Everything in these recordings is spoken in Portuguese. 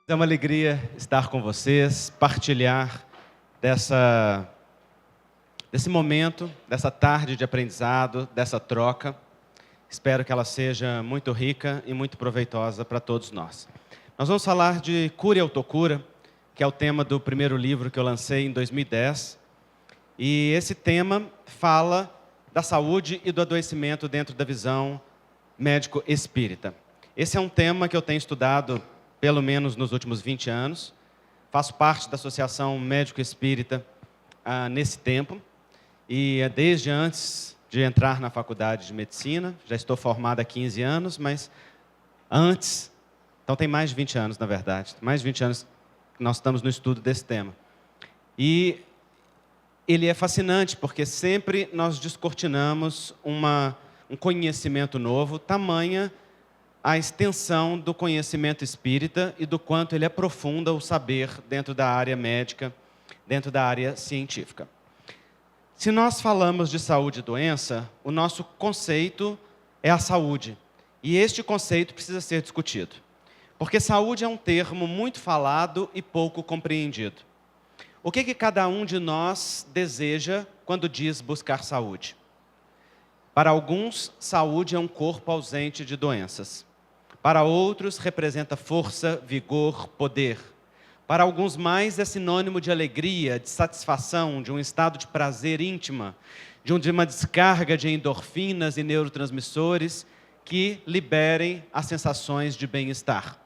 É uma alegria estar com vocês, partilhar desse momento, dessa tarde de aprendizado, dessa troca. Espero que ela seja muito rica e muito proveitosa para todos nós. Nós vamos falar de cura e autocura, que é o tema do primeiro livro que eu lancei em 2010. E esse tema fala da saúde e do adoecimento dentro da visão médico-espírita. Esse é um tema que eu tenho estudado pelo menos nos últimos 20 anos. Faço parte da Associação Médico-Espírita nesse tempo. E desde antes de entrar na faculdade de medicina, já estou formado há 15 anos, mas antes, então tem mais de 20 anos, na verdade, mais de 20 anos que nós estamos no estudo desse tema. E ele é fascinante, porque sempre nós descortinamos um conhecimento novo, tamanha a extensão do conhecimento espírita e do quanto ele aprofunda o saber dentro da área médica, dentro da área científica. Se nós falamos de saúde e doença, o nosso conceito é a saúde. E este conceito precisa ser discutido. Porque saúde é um termo muito falado e pouco compreendido. O que cada um de nós deseja quando diz buscar saúde? Para alguns, saúde é um corpo ausente de doenças. Para outros, representa força, vigor, poder. Para alguns mais, é sinônimo de alegria, de satisfação, de um estado de prazer íntima, de uma descarga de endorfinas e neurotransmissores que liberem as sensações de bem-estar.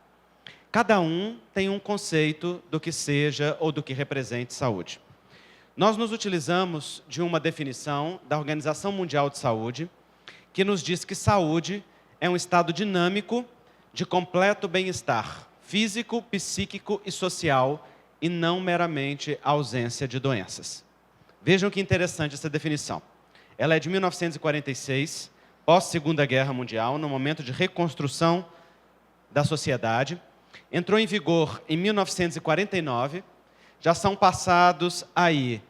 Cada um tem um conceito do que seja ou do que represente saúde. Nós nos utilizamos de uma definição da Organização Mundial de Saúde, que nos diz que saúde é um estado dinâmico de completo bem-estar físico, psíquico e social, e não meramente a ausência de doenças. Vejam que interessante essa definição. Ela é de 1946, pós-Segunda Guerra Mundial, no momento de reconstrução da sociedade. Entrou em vigor em 1949, já são passados aí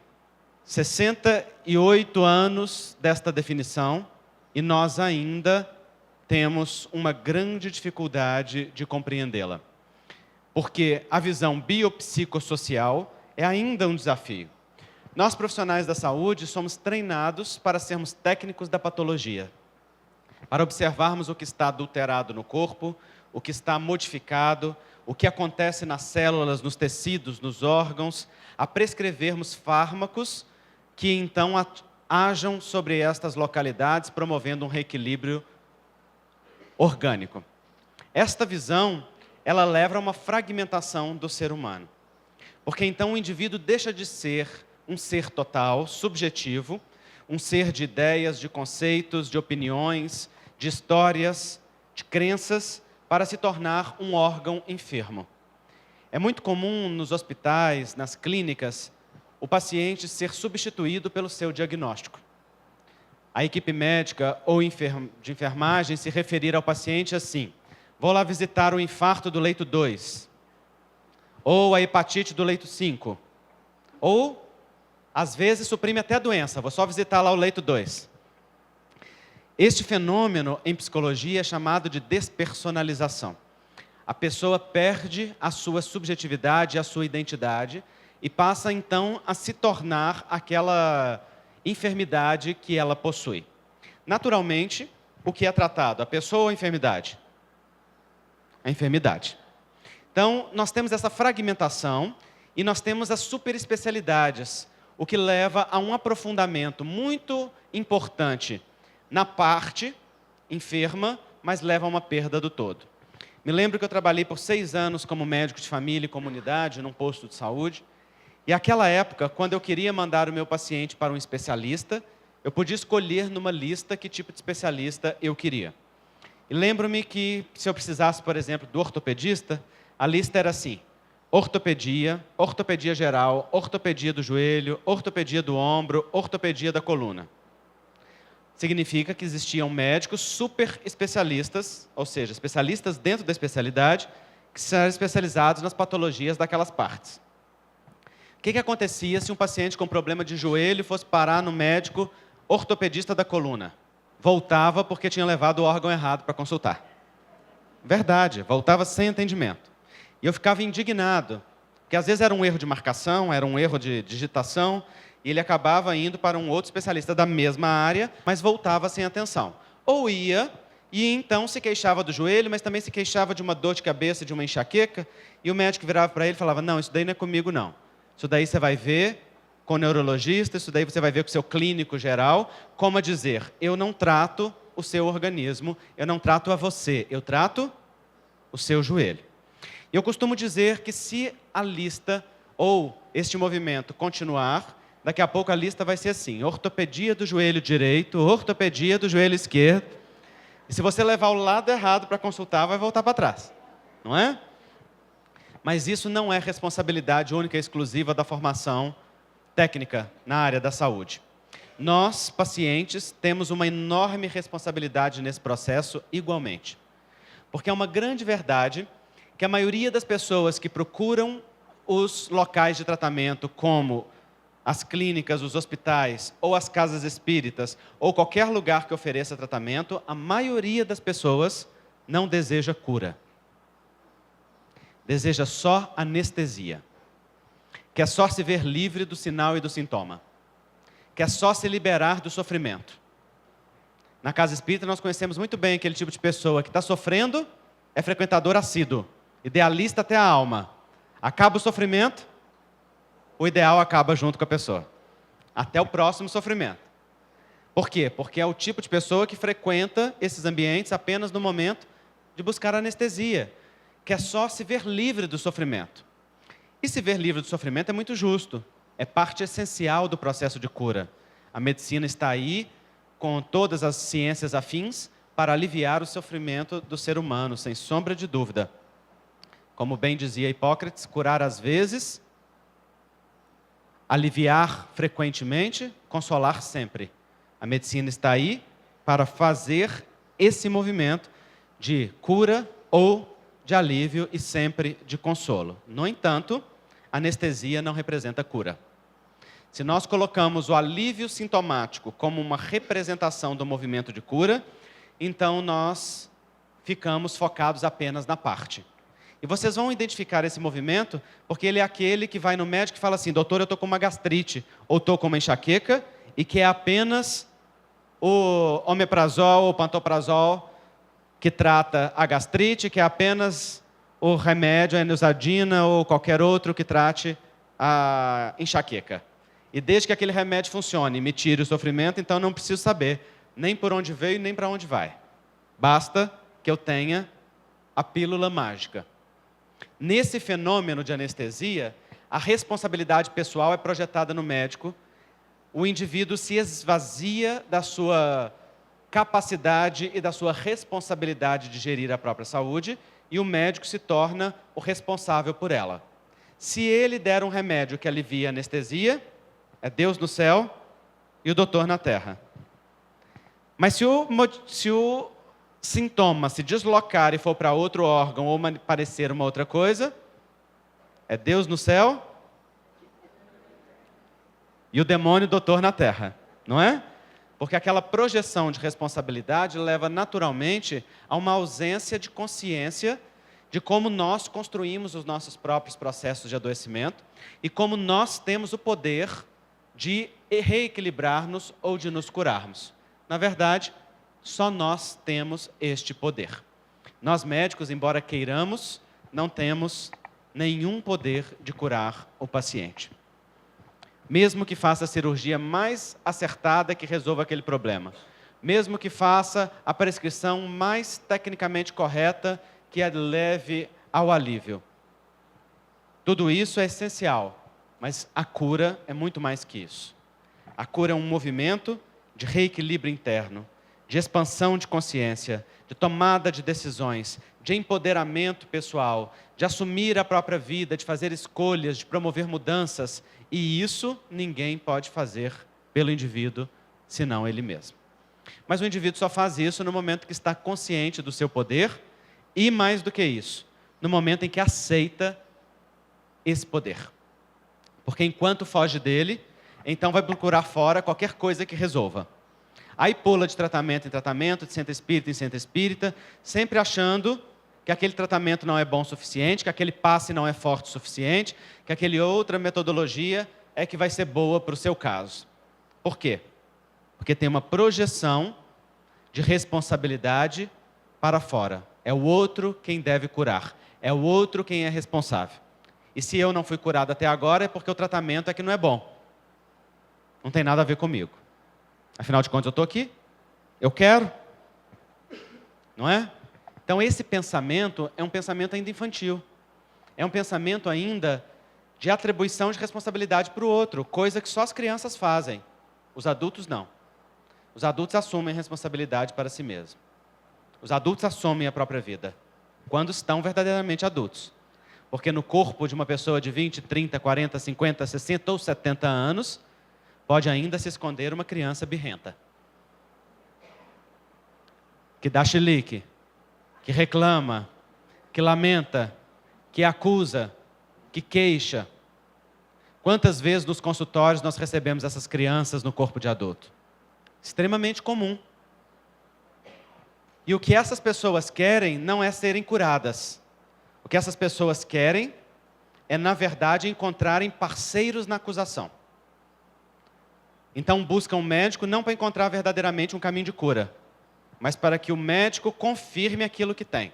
68 anos desta definição, e nós ainda temos uma grande dificuldade de compreendê-la. Porque a visão biopsicossocial é ainda um desafio. Nós, profissionais da saúde, somos treinados para sermos técnicos da patologia, para observarmos o que está adulterado no corpo, o que está modificado, o que acontece nas células, nos tecidos, nos órgãos, a prescrevermos fármacos que então ajam sobre estas localidades, promovendo um reequilíbrio orgânico. Esta visão, ela leva a uma fragmentação do ser humano. Porque então o indivíduo deixa de ser um ser total, subjetivo, um ser de ideias, de conceitos, de opiniões, de histórias, de crenças, para se tornar um órgão enfermo. É muito comum nos hospitais, nas clínicas, o paciente ser substituído pelo seu diagnóstico. A equipe médica ou de enfermagem se referir ao paciente assim: vou lá visitar o infarto do leito 2, ou a hepatite do leito 5, ou, às vezes, suprime até a doença, vou só visitar lá o leito 2. Este fenômeno em psicologia é chamado de despersonalização. A pessoa perde a sua subjetividade, a sua identidade, e passa então a se tornar aquela enfermidade que ela possui. Naturalmente, o que é tratado? A pessoa ou a enfermidade? A enfermidade. Então, nós temos essa fragmentação e nós temos as superespecialidades, o que leva a um aprofundamento muito importante na parte enferma, mas leva a uma perda do todo. Me lembro que eu trabalhei por 6 anos como médico de família e comunidade, num posto de saúde. E naquela época, quando eu queria mandar o meu paciente para um especialista, eu podia escolher numa lista que tipo de especialista eu queria. E lembro-me que, se eu precisasse, por exemplo, do ortopedista, a lista era assim: ortopedia, ortopedia geral, ortopedia do joelho, ortopedia do ombro, ortopedia da coluna. Significa que existiam médicos super especialistas, ou seja, especialistas dentro da especialidade, que eram especializados nas patologias daquelas partes. O que acontecia se um paciente com problema de joelho fosse parar no médico ortopedista da coluna? Voltava porque tinha levado o órgão errado para consultar. Verdade, voltava sem atendimento. E eu ficava indignado, porque às vezes era um erro de marcação, era um erro de digitação, e ele acabava indo para um outro especialista da mesma área, mas voltava sem atenção. Ou ia, e então se queixava do joelho, mas também se queixava de uma dor de cabeça, de uma enxaqueca, e o médico virava para ele e falava, não, isso daí não é comigo não. Isso daí você vai ver com o neurologista, isso daí você vai ver com o seu clínico geral, como a dizer, eu não trato o seu organismo, eu não trato a você, eu trato o seu joelho. E eu costumo dizer que se a lista ou este movimento continuar, daqui a pouco a lista vai ser assim, ortopedia do joelho direito, ortopedia do joelho esquerdo, e se você levar o lado errado para consultar, vai voltar para trás, não é? Mas isso não é responsabilidade única e exclusiva da formação técnica na área da saúde. Nós, pacientes, temos uma enorme responsabilidade nesse processo igualmente. Porque é uma grande verdade que a maioria das pessoas que procuram os locais de tratamento, como as clínicas, os hospitais, ou as casas espíritas, ou qualquer lugar que ofereça tratamento, a maioria das pessoas não deseja cura. Deseja só anestesia. Quer só se ver livre do sinal e do sintoma. Quer só se liberar do sofrimento. Na casa espírita nós conhecemos muito bem aquele tipo de pessoa que está sofrendo, é frequentador assíduo, idealista até a alma. Acaba o sofrimento, o ideal acaba junto com a pessoa. Até o próximo sofrimento. Por quê? Porque é o tipo de pessoa que frequenta esses ambientes apenas no momento de buscar anestesia. Quer só se ver livre do sofrimento. E se ver livre do sofrimento é muito justo. É parte essencial do processo de cura. A medicina está aí, com todas as ciências afins, para aliviar o sofrimento do ser humano, sem sombra de dúvida. Como bem dizia Hipócrates, curar às vezes, aliviar frequentemente, consolar sempre. A medicina está aí para fazer esse movimento de cura ou de alívio e sempre de consolo. No entanto, anestesia não representa cura. Se nós colocamos o alívio sintomático como uma representação do movimento de cura, então nós ficamos focados apenas na parte. E vocês vão identificar esse movimento, porque ele é aquele que vai no médico e fala assim, doutor, eu estou com uma gastrite, ou estou com uma enxaqueca, e que é apenas o omeprazol ou pantoprazol que trata a gastrite, que é apenas o remédio, a enisadina ou qualquer outro que trate a enxaqueca. E desde que aquele remédio funcione e me tire o sofrimento, então não preciso saber nem por onde veio nem para onde vai. Basta que eu tenha a pílula mágica. Nesse fenômeno de anestesia, a responsabilidade pessoal é projetada no médico. O indivíduo se esvazia da sua capacidade e da sua responsabilidade de gerir a própria saúde e o médico se torna o responsável por ela. Se ele der um remédio que alivia a anestesia, é Deus no céu e o doutor na terra. Mas se o sintoma se deslocar e for para outro órgão ou parecer uma outra coisa, é Deus no céu e o demônio doutor na terra, não é? Porque aquela projeção de responsabilidade leva naturalmente a uma ausência de consciência de como nós construímos os nossos próprios processos de adoecimento e como nós temos o poder de reequilibrar-nos ou de nos curarmos. Na verdade, só nós temos este poder. Nós médicos, embora queiramos, não temos nenhum poder de curar o paciente. Mesmo que faça a cirurgia mais acertada que resolva aquele problema. Mesmo que faça a prescrição mais tecnicamente correta que a leve ao alívio. Tudo isso é essencial, mas a cura é muito mais que isso. A cura é um movimento de reequilíbrio interno, de expansão de consciência, de tomada de decisões, de empoderamento pessoal, de assumir a própria vida, de fazer escolhas, de promover mudanças. E isso ninguém pode fazer pelo indivíduo, senão ele mesmo. Mas o indivíduo só faz isso no momento que está consciente do seu poder e, mais do que isso, no momento em que aceita esse poder. Porque enquanto foge dele, então vai procurar fora qualquer coisa que resolva. Aí pula de tratamento em tratamento, de centro espírita em centro espírita, sempre achando que aquele tratamento não é bom o suficiente, que aquele passe não é forte o suficiente, que aquele outra metodologia é que vai ser boa para o seu caso. Por quê? Porque tem uma projeção de responsabilidade para fora. É o outro quem deve curar. É o outro quem é responsável. E se eu não fui curado até agora, é porque o tratamento é que não é bom. Não tem nada a ver comigo. Afinal de contas, eu estou aqui. Eu quero. Não é? Então, esse pensamento é um pensamento ainda infantil. É um pensamento ainda de atribuição de responsabilidade para o outro, coisa que só as crianças fazem. Os adultos não. Os adultos assumem responsabilidade para si mesmos. Os adultos assumem a própria vida, quando estão verdadeiramente adultos. Porque no corpo de uma pessoa de 20, 30, 40, 50, 60 ou 70 anos, pode ainda se esconder uma criança birrenta. Que dá chilique, que reclama, que lamenta, que acusa, que queixa. Quantas vezes nos consultórios nós recebemos essas crianças no corpo de adulto? Extremamente comum. E o que essas pessoas querem não é serem curadas. O que essas pessoas querem é, na verdade, encontrarem parceiros na acusação. Então buscam um médico não para encontrar verdadeiramente um caminho de cura, mas para que o médico confirme aquilo que tem.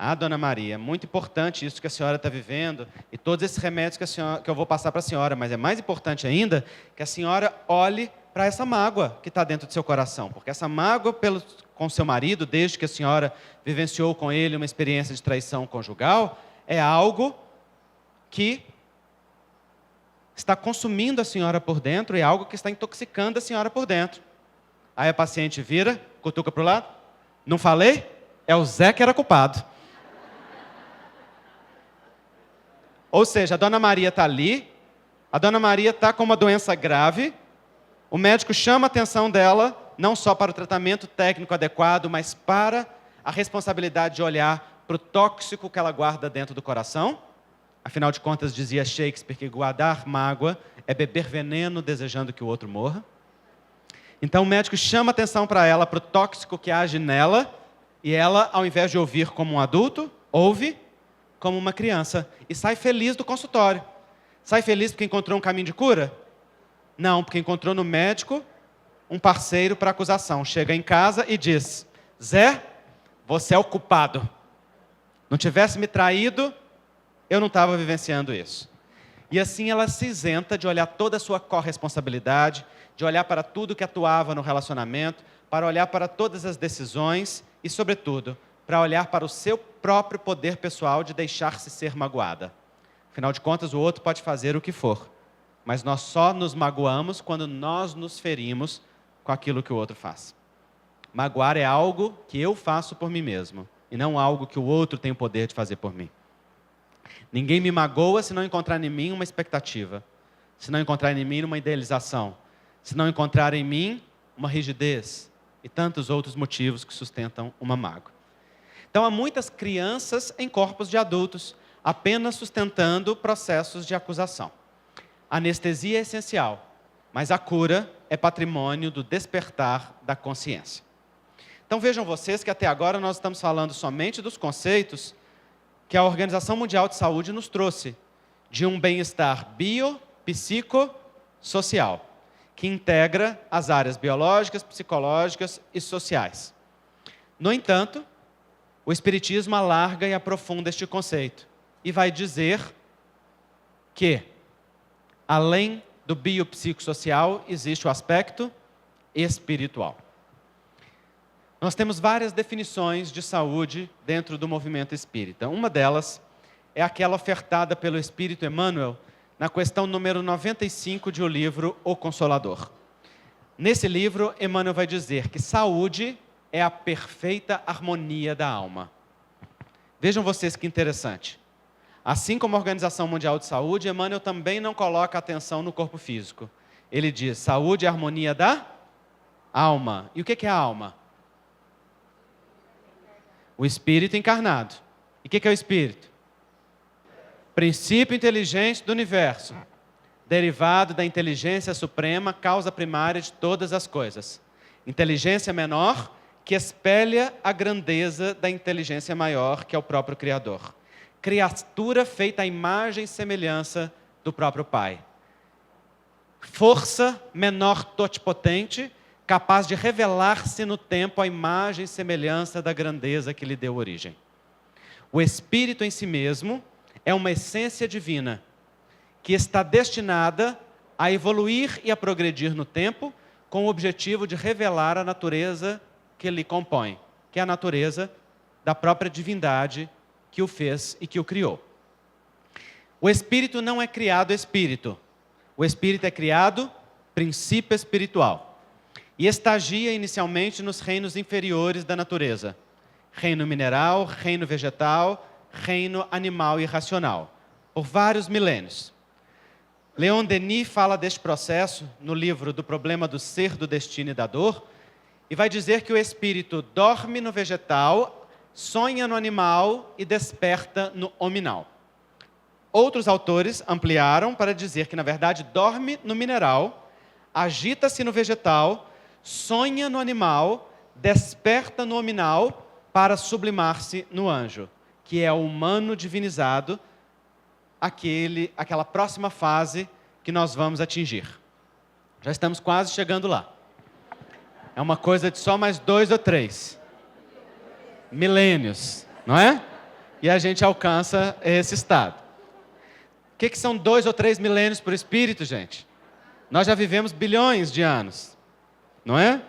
Ah, Dona Maria, é muito importante isso que a senhora está vivendo e todos esses remédios que eu vou passar para a senhora, mas é mais importante ainda que a senhora olhe para essa mágoa que está dentro do seu coração, porque essa mágoa com seu marido, desde que a senhora vivenciou com ele uma experiência de traição conjugal, é algo que está consumindo a senhora por dentro e é algo que está intoxicando a senhora por dentro. Aí a paciente vira, cutuca para o lado. Não falei? É o Zé que era culpado. Ou seja, a Dona Maria está ali, a Dona Maria está com uma doença grave, o médico chama a atenção dela, não só para o tratamento técnico adequado, mas para a responsabilidade de olhar para o tóxico que ela guarda dentro do coração. Afinal de contas, dizia Shakespeare que guardar mágoa é beber veneno desejando que o outro morra. Então o médico chama atenção para ela, para o tóxico que age nela, e ela, ao invés de ouvir como um adulto, ouve como uma criança. E sai feliz do consultório. Sai feliz porque encontrou um caminho de cura? Não, porque encontrou no médico um parceiro para acusação. Chega em casa e diz: Zé, você é o culpado. Não tivesse me traído, eu não estava vivenciando isso. E assim ela se isenta de olhar toda a sua corresponsabilidade, de olhar para tudo que atuava no relacionamento, para olhar para todas as decisões e, sobretudo, para olhar para o seu próprio poder pessoal de deixar-se ser magoada. Afinal de contas, o outro pode fazer o que for, mas nós só nos magoamos quando nós nos ferimos com aquilo que o outro faz. Magoar é algo que eu faço por mim mesmo, e não algo que o outro tem o poder de fazer por mim. Ninguém me magoa se não encontrar em mim uma expectativa, se não encontrar em mim uma idealização, se não encontrar em mim uma rigidez e tantos outros motivos que sustentam uma mágoa. Então, há muitas crianças em corpos de adultos, apenas sustentando processos de acusação. A anestesia é essencial, mas a cura é patrimônio do despertar da consciência. Então, vejam vocês que até agora nós estamos falando somente dos conceitos que a Organização Mundial de Saúde nos trouxe, de um bem-estar biopsicossocial, que integra as áreas biológicas, psicológicas e sociais. No entanto, o Espiritismo alarga e aprofunda este conceito e vai dizer que, além do biopsicossocial, existe o aspecto espiritual. Nós temos várias definições de saúde dentro do movimento espírita. Uma delas é aquela ofertada pelo Espírito Emmanuel na questão número 95 de o livro O Consolador. Nesse livro, Emmanuel vai dizer que saúde é a perfeita harmonia da alma. Vejam vocês que interessante. Assim como a Organização Mundial de Saúde, Emmanuel também não coloca atenção no corpo físico. Ele diz, saúde é a harmonia da alma. E o que é a alma? O espírito encarnado. E o que é o espírito? Princípio inteligente do universo, derivado da inteligência suprema, causa primária de todas as coisas. Inteligência menor que espelha a grandeza da inteligência maior, que é o próprio Criador. Criatura feita à imagem e semelhança do próprio Pai. Força menor totipotente, capaz de revelar-se no tempo à imagem e semelhança da grandeza que lhe deu origem. O Espírito em si mesmo é uma essência divina, que está destinada a evoluir e a progredir no tempo, com o objetivo de revelar a natureza que lhe compõe, que é a natureza da própria divindade que o fez e que o criou. O Espírito não é criado espírito. O Espírito é criado princípio espiritual. E estagia inicialmente nos reinos inferiores da natureza. Reino mineral, reino vegetal, reino animal e racional. Por vários milênios. Leon Denis fala deste processo no livro Do Problema do Ser, do Destino e da Dor, e vai dizer que o espírito dorme no vegetal, sonha no animal e desperta no hominal. Outros autores ampliaram para dizer que, na verdade, dorme no mineral, agita-se no vegetal, sonha no animal, desperta no hominal para sublimar-se no anjo, que é o humano divinizado, aquela próxima fase que nós vamos atingir. Já estamos quase chegando lá. É uma coisa de só mais 2 ou 3 milênios, não é? E a gente alcança esse estado. O que são 2 ou 3 milênios para o Espírito, gente? Nós já vivemos bilhões de anos, não é?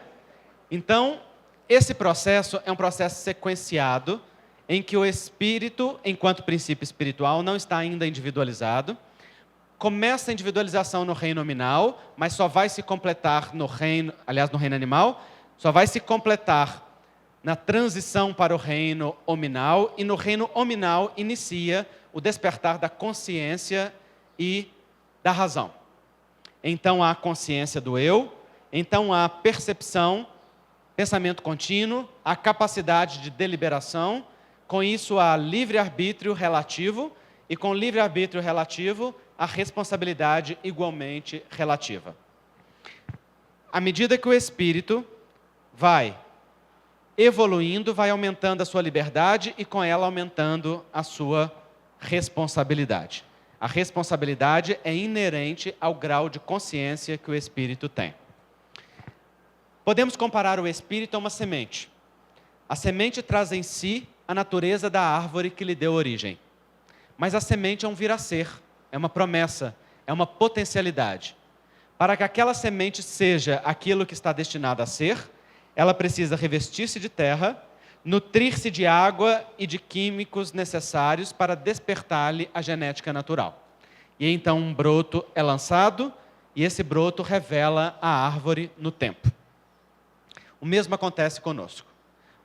Então, esse processo é um processo sequenciado, em que o Espírito, enquanto princípio espiritual, não está ainda individualizado. Começa a individualização no reino nominal, mas só vai se completar no reino animal, só vai se completar na transição para o reino hominal, e no reino hominal inicia o despertar da consciência e da razão. Então há a consciência do eu, então há a percepção, pensamento contínuo, a capacidade de deliberação, com isso há livre-arbítrio relativo, e com livre-arbítrio relativo, a responsabilidade igualmente relativa. À medida que o espírito vai evoluindo, vai aumentando a sua liberdade e com ela aumentando a sua responsabilidade. A responsabilidade é inerente ao grau de consciência que o espírito tem. Podemos comparar o espírito a uma semente. A semente traz em si a natureza da árvore que lhe deu origem. Mas a semente é um vir a ser, é uma promessa, é uma potencialidade. Para que aquela semente seja aquilo que está destinada a ser, ela precisa revestir-se de terra, nutrir-se de água e de químicos necessários para despertar-lhe a genética natural. E então um broto é lançado, e esse broto revela a árvore no tempo. O mesmo acontece conosco.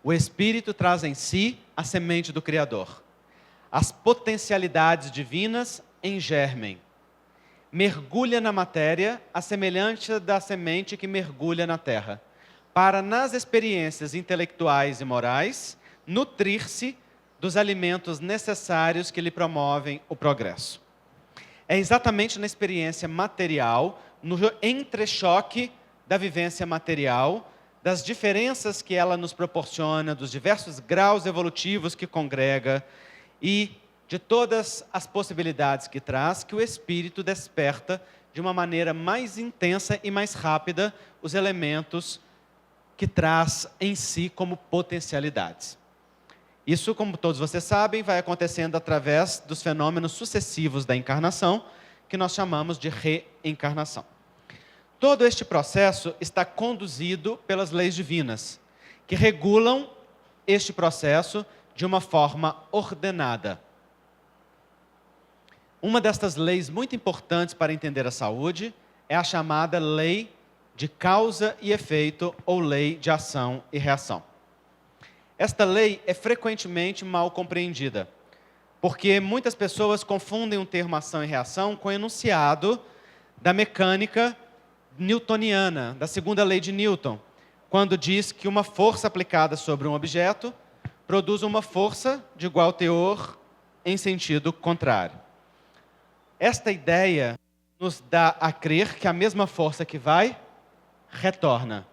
O Espírito traz em si a semente do Criador. As potencialidades divinas em germem. Mergulha na matéria a semelhança da semente que mergulha na terra, para, nas experiências intelectuais e morais, nutrir-se dos alimentos necessários que lhe promovem o progresso. É exatamente na experiência material, no entrechoque da vivência material, das diferenças que ela nos proporciona, dos diversos graus evolutivos que congrega e de todas as possibilidades que traz, que o espírito desperta de uma maneira mais intensa e mais rápida os elementos que traz em si como potencialidades. Isso, como todos vocês sabem, vai acontecendo através dos fenômenos sucessivos da encarnação, que nós chamamos de reencarnação. Todo este processo está conduzido pelas leis divinas, que regulam este processo de uma forma ordenada. Uma destas leis muito importantes para entender a saúde é a chamada lei de causa e efeito, ou lei de ação e reação. Esta lei é frequentemente mal compreendida, porque muitas pessoas confundem o termo ação e reação com o enunciado da mecânica newtoniana, da segunda lei de Newton, quando diz que uma força aplicada sobre um objeto produz uma força de igual teor em sentido contrário. Esta ideia nos dá a crer que a mesma força que vai, retorna.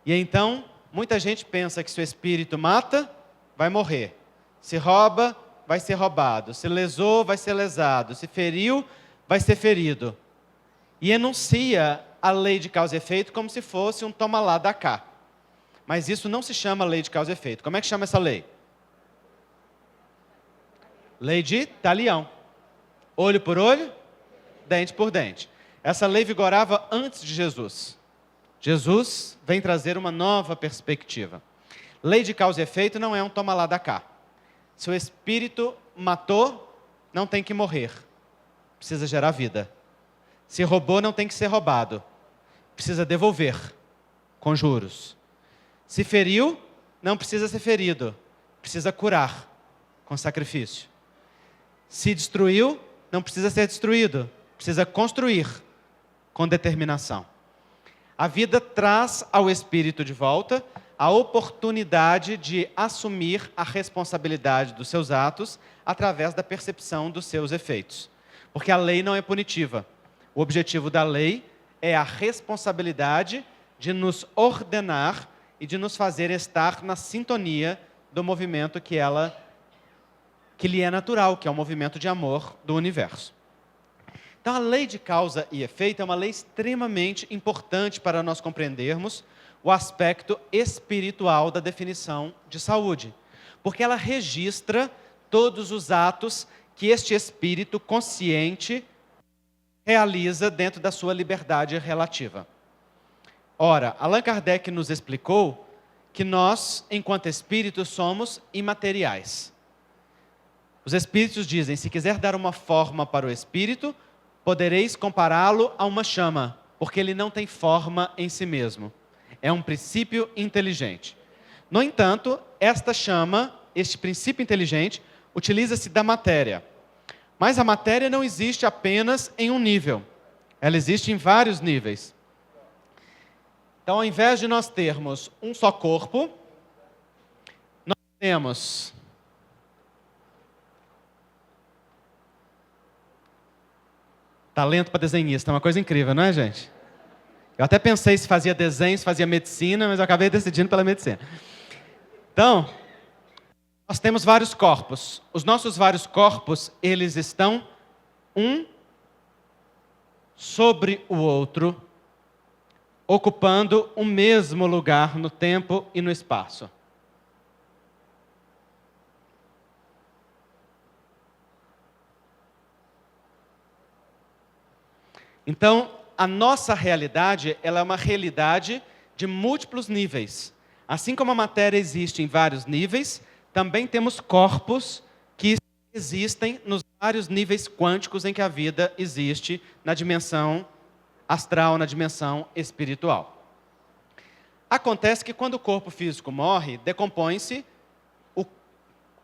E então, Muita gente pensa que se o espírito mata, vai morrer. Se rouba, vai ser roubado. Se lesou, vai ser lesado. Se feriu, vai ser ferido. E enuncia a lei de causa e efeito como se fosse um toma lá, dá cá. Mas isso não se chama lei de causa e efeito. Como é que chama essa lei? Lei de talião. Olho por olho, dente por dente. Essa lei vigorava antes de Jesus. Jesus vem trazer uma nova perspectiva. Lei de causa e efeito não é um toma lá, dá cá. Se o espírito matou, não tem que morrer. Precisa gerar vida. Se roubou, não tem que ser roubado. Precisa devolver, com juros. Se feriu, não precisa ser ferido. Precisa curar, com sacrifício. Se destruiu, não precisa ser destruído. Precisa construir, com determinação. A vida traz ao espírito de volta a oportunidade de assumir a responsabilidade dos seus atos através da percepção dos seus efeitos. Porque a lei não é punitiva. O objetivo da lei é a responsabilidade de nos ordenar e de nos fazer estar na sintonia do movimento que lhe é natural, que é o movimento de amor do universo. Então, a lei de causa e efeito é uma lei extremamente importante para nós compreendermos o aspecto espiritual da definição de saúde, porque ela registra todos os atos que este espírito consciente realiza dentro da sua liberdade relativa. Ora, Allan Kardec nos explicou que nós, enquanto espíritos, somos imateriais. Os espíritos dizem, se quiser dar uma forma para o espírito, podereis compará-lo a uma chama, porque ele não tem forma em si mesmo. É um princípio inteligente. No entanto, esta chama, este princípio inteligente, utiliza-se da matéria. Mas a matéria não existe apenas em um nível. Ela existe em vários níveis. Então, ao invés de nós termos um só corpo, nós temos talento para desenhista, é uma coisa incrível, não é, gente? Eu até pensei se fazia desenho, se fazia medicina, mas eu acabei decidindo pela medicina. Então, nós temos vários corpos. Os nossos vários corpos, eles estão um sobre o outro, ocupando o mesmo lugar no tempo e no espaço. Então, a nossa realidade, ela é uma realidade de múltiplos níveis. Assim como a matéria existe em vários níveis, também temos corpos que existem nos vários níveis quânticos em que a vida existe na dimensão astral, na dimensão espiritual. Acontece que quando o corpo físico morre, decompõe-se o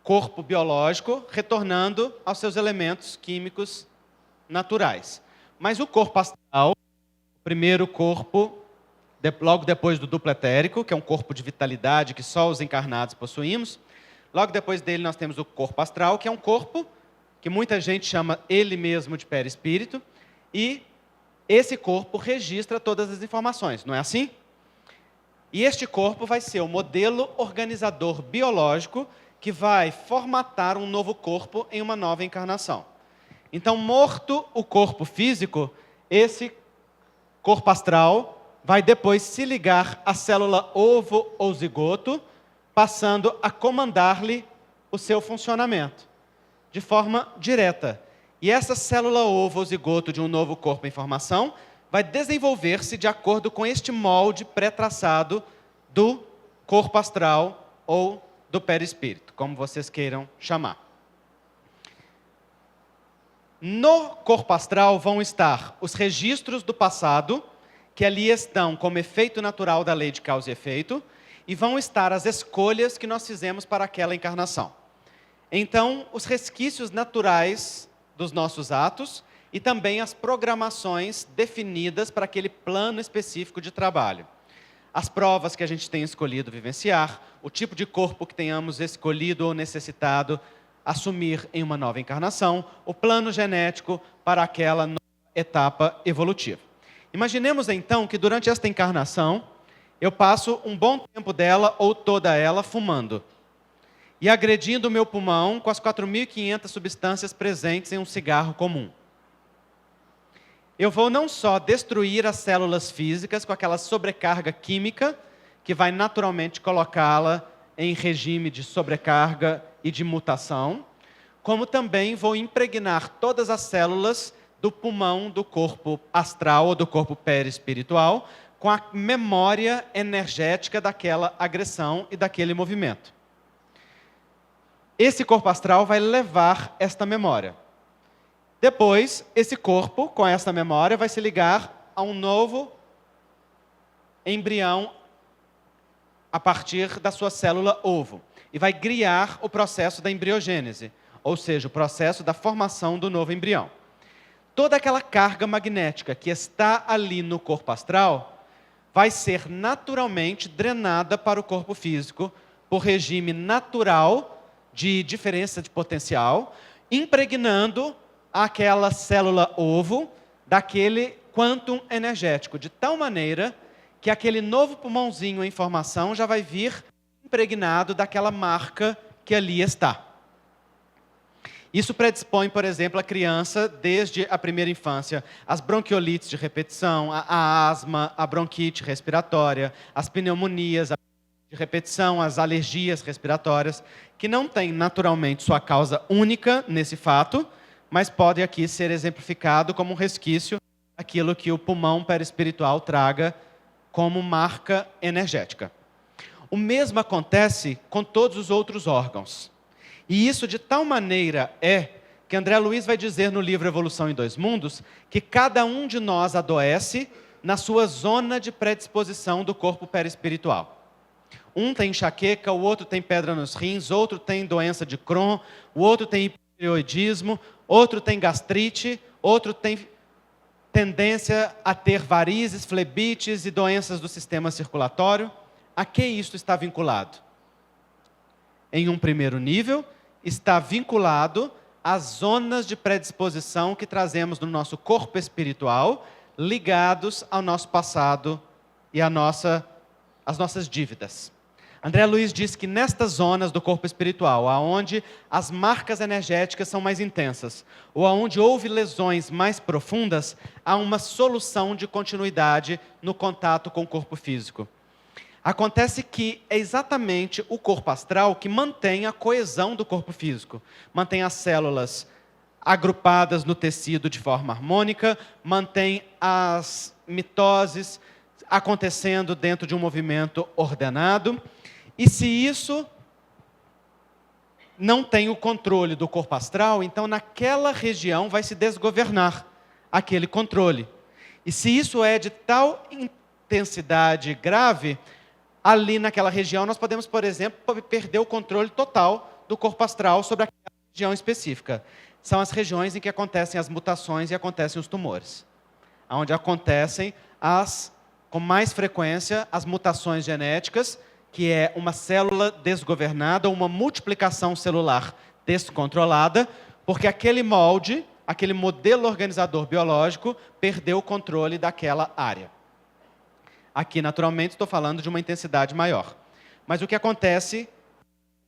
corpo biológico, retornando aos seus elementos químicos naturais. Mas o corpo astral, o primeiro corpo, logo depois do duplo etérico, que é um corpo de vitalidade que só os encarnados possuímos, logo depois dele nós temos o corpo astral, que é um corpo que muita gente chama ele mesmo de perispírito, e esse corpo registra todas as informações, não é assim? E este corpo vai ser o modelo organizador biológico que vai formatar um novo corpo em uma nova encarnação. Então, morto o corpo físico, esse corpo astral vai depois se ligar à célula ovo ou zigoto, passando a comandar-lhe o seu funcionamento, de forma direta. E essa célula ovo ou zigoto de um novo corpo em formação vai desenvolver-se de acordo com este molde pré-traçado do corpo astral ou do perispírito, como vocês queiram chamar. No corpo astral vão estar os registros do passado, que ali estão como efeito natural da lei de causa e efeito, e vão estar as escolhas que nós fizemos para aquela encarnação. Então, os resquícios naturais dos nossos atos e também as programações definidas para aquele plano específico de trabalho. As provas que a gente tem escolhido vivenciar, o tipo de corpo que tenhamos escolhido ou necessitado assumir em uma nova encarnação, o plano genético para aquela nova etapa evolutiva. Imaginemos então que durante esta encarnação, eu passo um bom tempo dela ou toda ela fumando e agredindo o meu pulmão com as 4.500 substâncias presentes em um cigarro comum. Eu vou não só destruir as células físicas com aquela sobrecarga química, que vai naturalmente colocá-la em regime de sobrecarga e de mutação, como também vou impregnar todas as células do pulmão do corpo astral ou do corpo perispiritual com a memória energética daquela agressão e daquele movimento. Esse corpo astral vai levar esta memória. Depois, esse corpo, com essa memória, vai se ligar a um novo embrião a partir da sua célula ovo. E vai criar o processo da embriogênese, ou seja, o processo da formação do novo embrião. Toda aquela carga magnética que está ali no corpo astral vai ser naturalmente drenada para o corpo físico por regime natural de diferença de potencial, impregnando aquela célula ovo daquele quantum energético, de tal maneira que aquele novo pulmãozinho em formação já vai vir impregnado daquela marca que ali está. Isso predispõe, por exemplo, a criança, desde a primeira infância, as bronquiolites de repetição, a asma, a bronquite respiratória, as pneumonias de repetição, as alergias respiratórias, que não têm naturalmente sua causa única nesse fato, mas pode aqui ser exemplificado como um resquício daquilo que o pulmão perispiritual traga como marca energética. O mesmo acontece com todos os outros órgãos. E isso de tal maneira que André Luiz vai dizer no livro Evolução em Dois Mundos, que cada um de nós adoece na sua zona de predisposição do corpo perispiritual. Um tem enxaqueca, o outro tem pedra nos rins, outro tem doença de Crohn, o outro tem hipotireoidismo, outro tem gastrite, outro tem tendência a ter varizes, flebites e doenças do sistema circulatório. A que isso está vinculado? Em um primeiro nível, está vinculado às zonas de predisposição que trazemos no nosso corpo espiritual, ligados ao nosso passado e às nossas dívidas. André Luiz diz que nestas zonas do corpo espiritual, aonde as marcas energéticas são mais intensas, ou aonde houve lesões mais profundas, há uma solução de continuidade no contato com o corpo físico. Acontece que é exatamente o corpo astral que mantém a coesão do corpo físico, mantém as células agrupadas no tecido de forma harmônica, mantém as mitoses acontecendo dentro de um movimento ordenado. E se isso não tem o controle do corpo astral, então naquela região vai se desgovernar aquele controle. E se isso é de tal intensidade grave, ali naquela região nós podemos, por exemplo, perder o controle total do corpo astral sobre aquela região específica. São as regiões em que acontecem as mutações e acontecem os tumores. Onde acontecem, com mais frequência, as mutações genéticas, que é uma célula desgovernada, uma multiplicação celular descontrolada, porque aquele molde, aquele modelo organizador biológico, perdeu o controle daquela área. Aqui, naturalmente, estou falando de uma intensidade maior. Mas o que acontece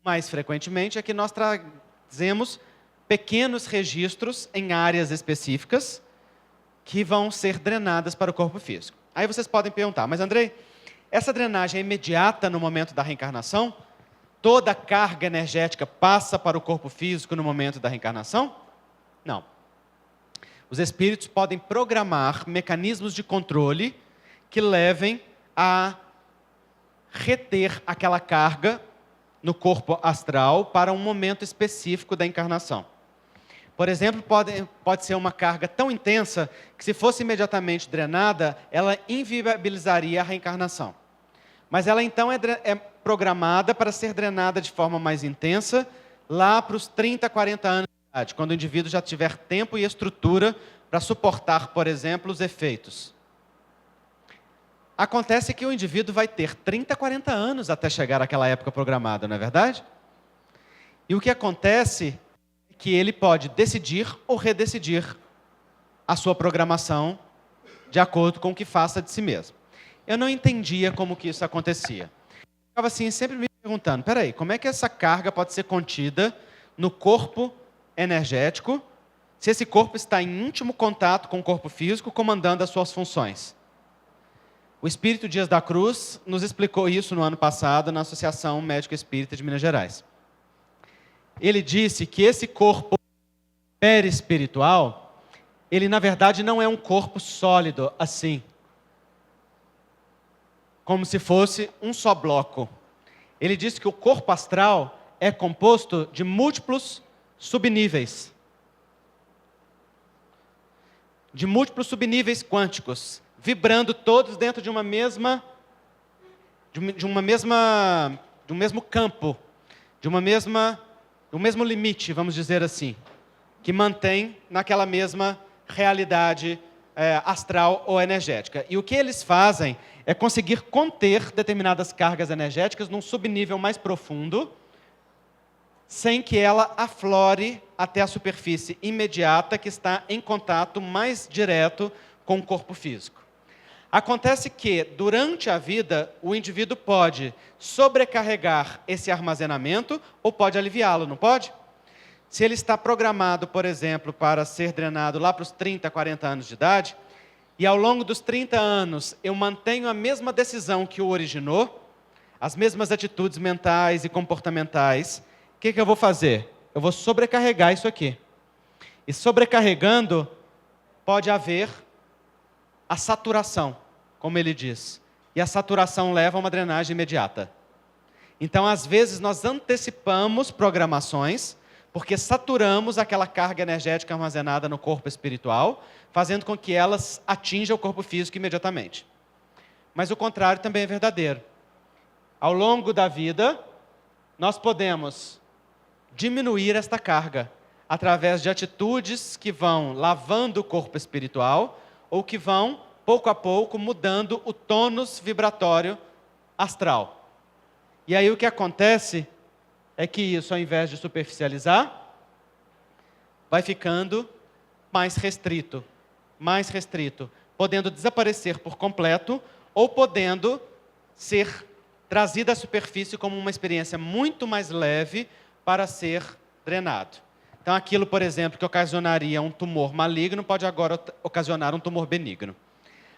mais frequentemente é que nós trazemos pequenos registros em áreas específicas que vão ser drenadas para o corpo físico. Aí vocês podem perguntar, mas Andrei, essa drenagem é imediata no momento da reencarnação? Toda a carga energética passa para o corpo físico no momento da reencarnação? Não. Os espíritos podem programar mecanismos de controle que levem a reter aquela carga no corpo astral para um momento específico da encarnação. Por exemplo, pode ser uma carga tão intensa que, se fosse imediatamente drenada, ela inviabilizaria a reencarnação. Mas ela então é programada para ser drenada de forma mais intensa lá para os 30, 40 anos de idade, quando o indivíduo já tiver tempo e estrutura para suportar, por exemplo, os efeitos. Acontece que o indivíduo vai ter 30, 40 anos até chegar àquela época programada, não é verdade? E o que acontece é que ele pode decidir ou redecidir a sua programação de acordo com o que faça de si mesmo. eu não entendia como que isso acontecia. Eu ficava assim, sempre me perguntando, peraí, como é que essa carga pode ser contida no corpo energético, se esse corpo está em íntimo contato com o corpo físico, comandando as suas funções? O Espírito Dias da Cruz nos explicou isso no ano passado na Associação Médico Espírita de Minas Gerais. Ele disse que esse corpo perispiritual, ele na verdade não é um corpo sólido assim, como se fosse um só bloco. Ele disse que o corpo astral é composto de múltiplos subníveis. De múltiplos subníveis quânticos, vibrando todos dentro de um mesmo campo, de um mesmo limite, vamos dizer assim, que mantém naquela mesma realidade astral ou energética. E o que eles fazem é conseguir conter determinadas cargas energéticas num subnível mais profundo, sem que ela aflore até a superfície imediata que está em contato mais direto com o corpo físico. Acontece que, durante a vida, o indivíduo pode sobrecarregar esse armazenamento ou pode aliviá-lo, não pode? Se ele está programado, por exemplo, para ser drenado lá para os 30, 40 anos de idade, e ao longo dos 30 anos eu mantenho a mesma decisão que o originou, as mesmas atitudes mentais e comportamentais, o que eu vou fazer? Eu vou sobrecarregar isso aqui. E sobrecarregando, pode haver a saturação, como ele diz. E a saturação leva a uma drenagem imediata. Então, às vezes, nós antecipamos programações, porque saturamos aquela carga energética armazenada no corpo espiritual, fazendo com que elas atinjam o corpo físico imediatamente. Mas o contrário também é verdadeiro. Ao longo da vida, nós podemos diminuir esta carga através de atitudes que vão lavando o corpo espiritual ou que vão, pouco a pouco, mudando o tônus vibratório astral. E aí o que acontece é que isso, ao invés de superficializar, vai ficando mais restrito, podendo desaparecer por completo ou podendo ser trazida à superfície como uma experiência muito mais leve para ser drenado. Então, aquilo, por exemplo, que ocasionaria um tumor maligno, pode agora ocasionar um tumor benigno.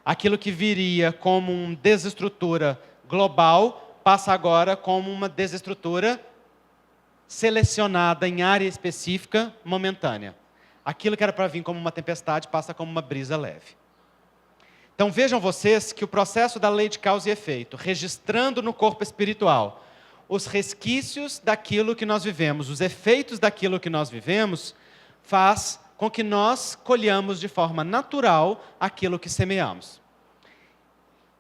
Aquilo que viria como uma desestrutura global, passa agora como uma desestrutura selecionada em área específica, momentânea. Aquilo que era para vir como uma tempestade, passa como uma brisa leve. Então, vejam vocês que o processo da lei de causa e efeito, registrando no corpo espiritual os resquícios daquilo que nós vivemos, os efeitos daquilo que nós vivemos, faz com que nós colhamos de forma natural aquilo que semeamos.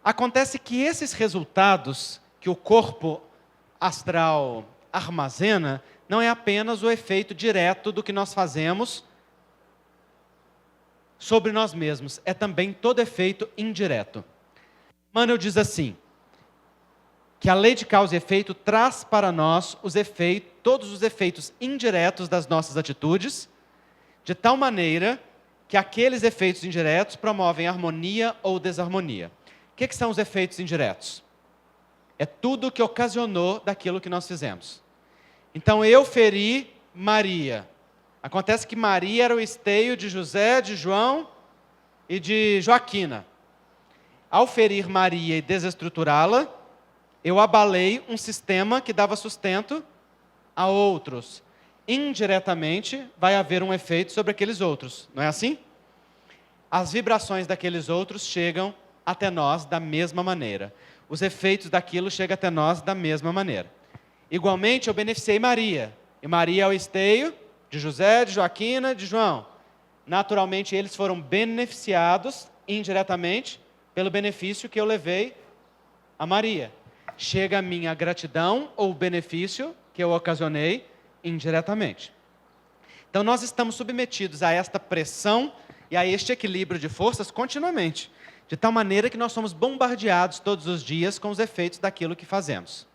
Acontece que esses resultados que o corpo astral armazena não é apenas o efeito direto do que nós fazemos sobre nós mesmos, é também todo efeito indireto. Emmanuel diz assim, que a lei de causa e efeito traz para nós todos os efeitos indiretos das nossas atitudes, de tal maneira que aqueles efeitos indiretos promovem harmonia ou desarmonia. O que são os efeitos indiretos? É tudo o que ocasionou daquilo que nós fizemos. Então, eu feri Maria. Acontece que Maria era o esteio de José, de João e de Joaquina. Ao ferir Maria e desestruturá-la, eu abalei um sistema que dava sustento a outros. Indiretamente, vai haver um efeito sobre aqueles outros. Não é assim? As vibrações daqueles outros chegam até nós da mesma maneira. Os efeitos daquilo chegam até nós da mesma maneira. Igualmente, eu beneficiei Maria. E Maria é o esteio de José, de Joaquina, de João. Naturalmente, eles foram beneficiados indiretamente pelo benefício que eu levei a Maria. Chega a mim a gratidão ou o benefício que eu ocasionei indiretamente. Então, nós estamos submetidos a esta pressão e a este equilíbrio de forças continuamente, de tal maneira que nós somos bombardeados todos os dias com os efeitos daquilo que fazemos.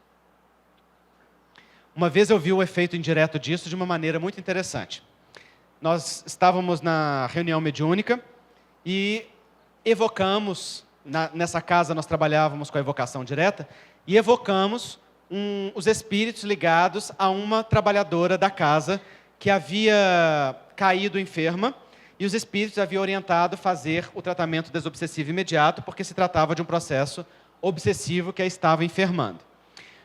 Uma vez eu vi o efeito indireto disso de uma maneira muito interessante. Nós estávamos na reunião mediúnica e evocamos nessa casa nós trabalhávamos com a evocação direta e evocamos os espíritos ligados a uma trabalhadora da casa que havia caído enferma e os espíritos haviam orientado fazer o tratamento desobsessivo imediato porque se tratava de um processo obsessivo que a estava enfermando.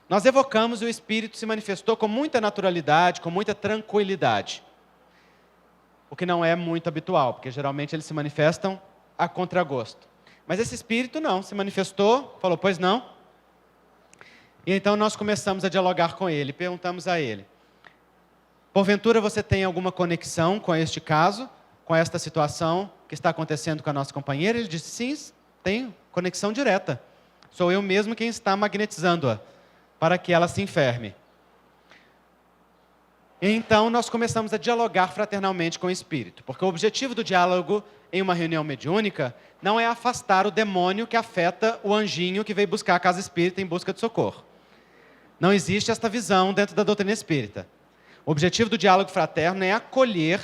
Nós evocamos e o espírito se manifestou com muita naturalidade, com muita tranquilidade. O que não é muito habitual, porque geralmente eles se manifestam a contragosto. Mas esse espírito não, se manifestou, falou, pois não. E então nós começamos a dialogar com ele, perguntamos a ele, porventura você tem alguma conexão com este caso, com esta situação que está acontecendo com a nossa companheira? Ele disse, sim, tenho conexão direta. Sou eu mesmo quem está magnetizando-a para que ela se enferme. Então, nós começamos a dialogar fraternalmente com o espírito, porque o objetivo do diálogo em uma reunião mediúnica não é afastar o demônio que afeta o anjinho que veio buscar a casa espírita em busca de socorro. Não existe esta visão dentro da doutrina espírita. O objetivo do diálogo fraterno é acolher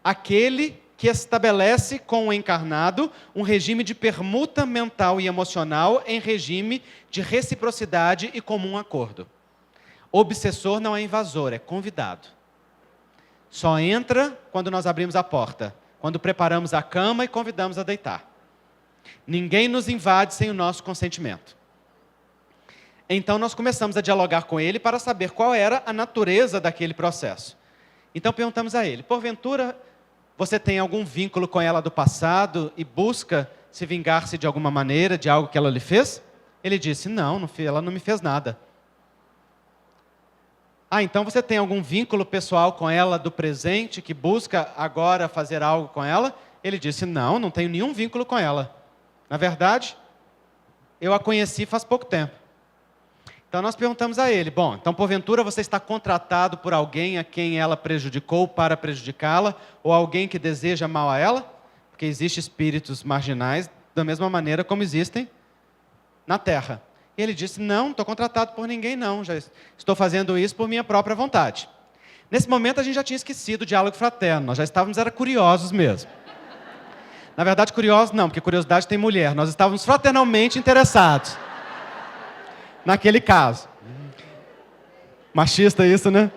aquele que estabelece com o encarnado um regime de permuta mental e emocional em regime de reciprocidade e comum acordo. O obsessor não é invasor, é convidado. Só entra quando nós abrimos a porta, quando preparamos a cama e convidamos a deitar. Ninguém nos invade sem o nosso consentimento. Então nós começamos a dialogar com ele para saber qual era a natureza daquele processo. Então perguntamos a ele, porventura você tem algum vínculo com ela do passado e busca se vingar-se de alguma maneira de algo que ela lhe fez? Ele disse, não, ela não me fez nada. Então você tem algum vínculo pessoal com ela do presente que busca agora fazer algo com ela? Ele disse, não tenho nenhum vínculo com ela. Na verdade, eu a conheci faz pouco tempo. Então nós perguntamos a ele, então porventura você está contratado por alguém a quem ela prejudicou para prejudicá-la, ou alguém que deseja mal a ela? Porque existem espíritos marginais da mesma maneira como existem na Terra. E ele disse, não estou contratado por ninguém não, já estou fazendo isso por minha própria vontade. Nesse momento a gente já tinha esquecido o diálogo fraterno, nós já estávamos curiosos mesmo. Na verdade curiosos não, porque curiosidade tem mulher, nós estávamos fraternalmente interessados. Naquele caso. Machista isso, né?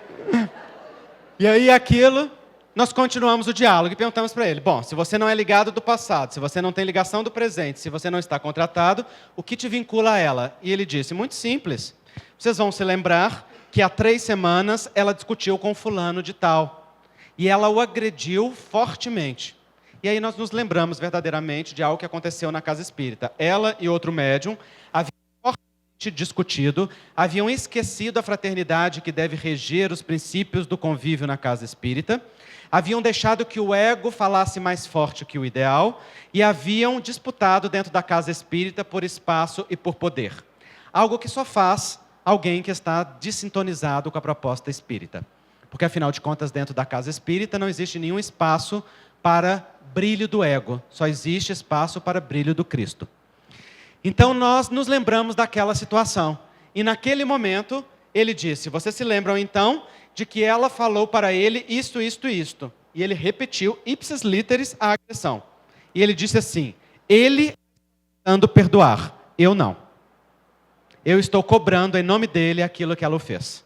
E aí aquilo, nós continuamos o diálogo e perguntamos para ele, se você não é ligado do passado, se você não tem ligação do presente, se você não está contratado, o que te vincula a ela? E ele disse, muito simples, vocês vão se lembrar que há 3 semanas ela discutiu com fulano de tal, e ela o agrediu fortemente. E aí nós nos lembramos verdadeiramente de algo que aconteceu na casa espírita. Ela e outro médium haviam discutido, haviam esquecido a fraternidade que deve reger os princípios do convívio na casa espírita, haviam deixado que o ego falasse mais forte que o ideal e haviam disputado dentro da casa espírita por espaço e por poder. Algo que só faz alguém que está desintonizado com a proposta espírita. Porque, afinal de contas, dentro da casa espírita não existe nenhum espaço para brilho do ego, só existe espaço para brilho do Cristo. Então nós nos lembramos daquela situação. E naquele momento, ele disse, vocês se lembram então de que ela falou para ele isto. E ele repetiu, ipsis literis, a agressão. E ele disse assim, ele está tentando perdoar, eu não. Eu estou cobrando em nome dele aquilo que ela fez.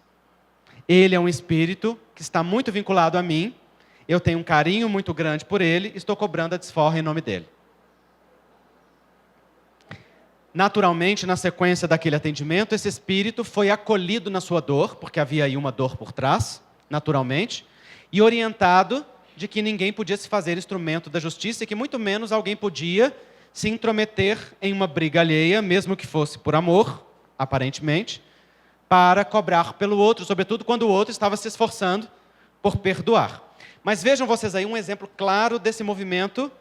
Ele é um espírito que está muito vinculado a mim, eu tenho um carinho muito grande por ele, estou cobrando a desforra em nome dele. Naturalmente, na sequência daquele atendimento, esse espírito foi acolhido na sua dor, porque havia aí uma dor por trás, naturalmente, e orientado de que ninguém podia se fazer instrumento da justiça e que muito menos alguém podia se intrometer em uma briga alheia, mesmo que fosse por amor, aparentemente, para cobrar pelo outro, sobretudo quando o outro estava se esforçando por perdoar. Mas vejam vocês aí um exemplo claro desse movimento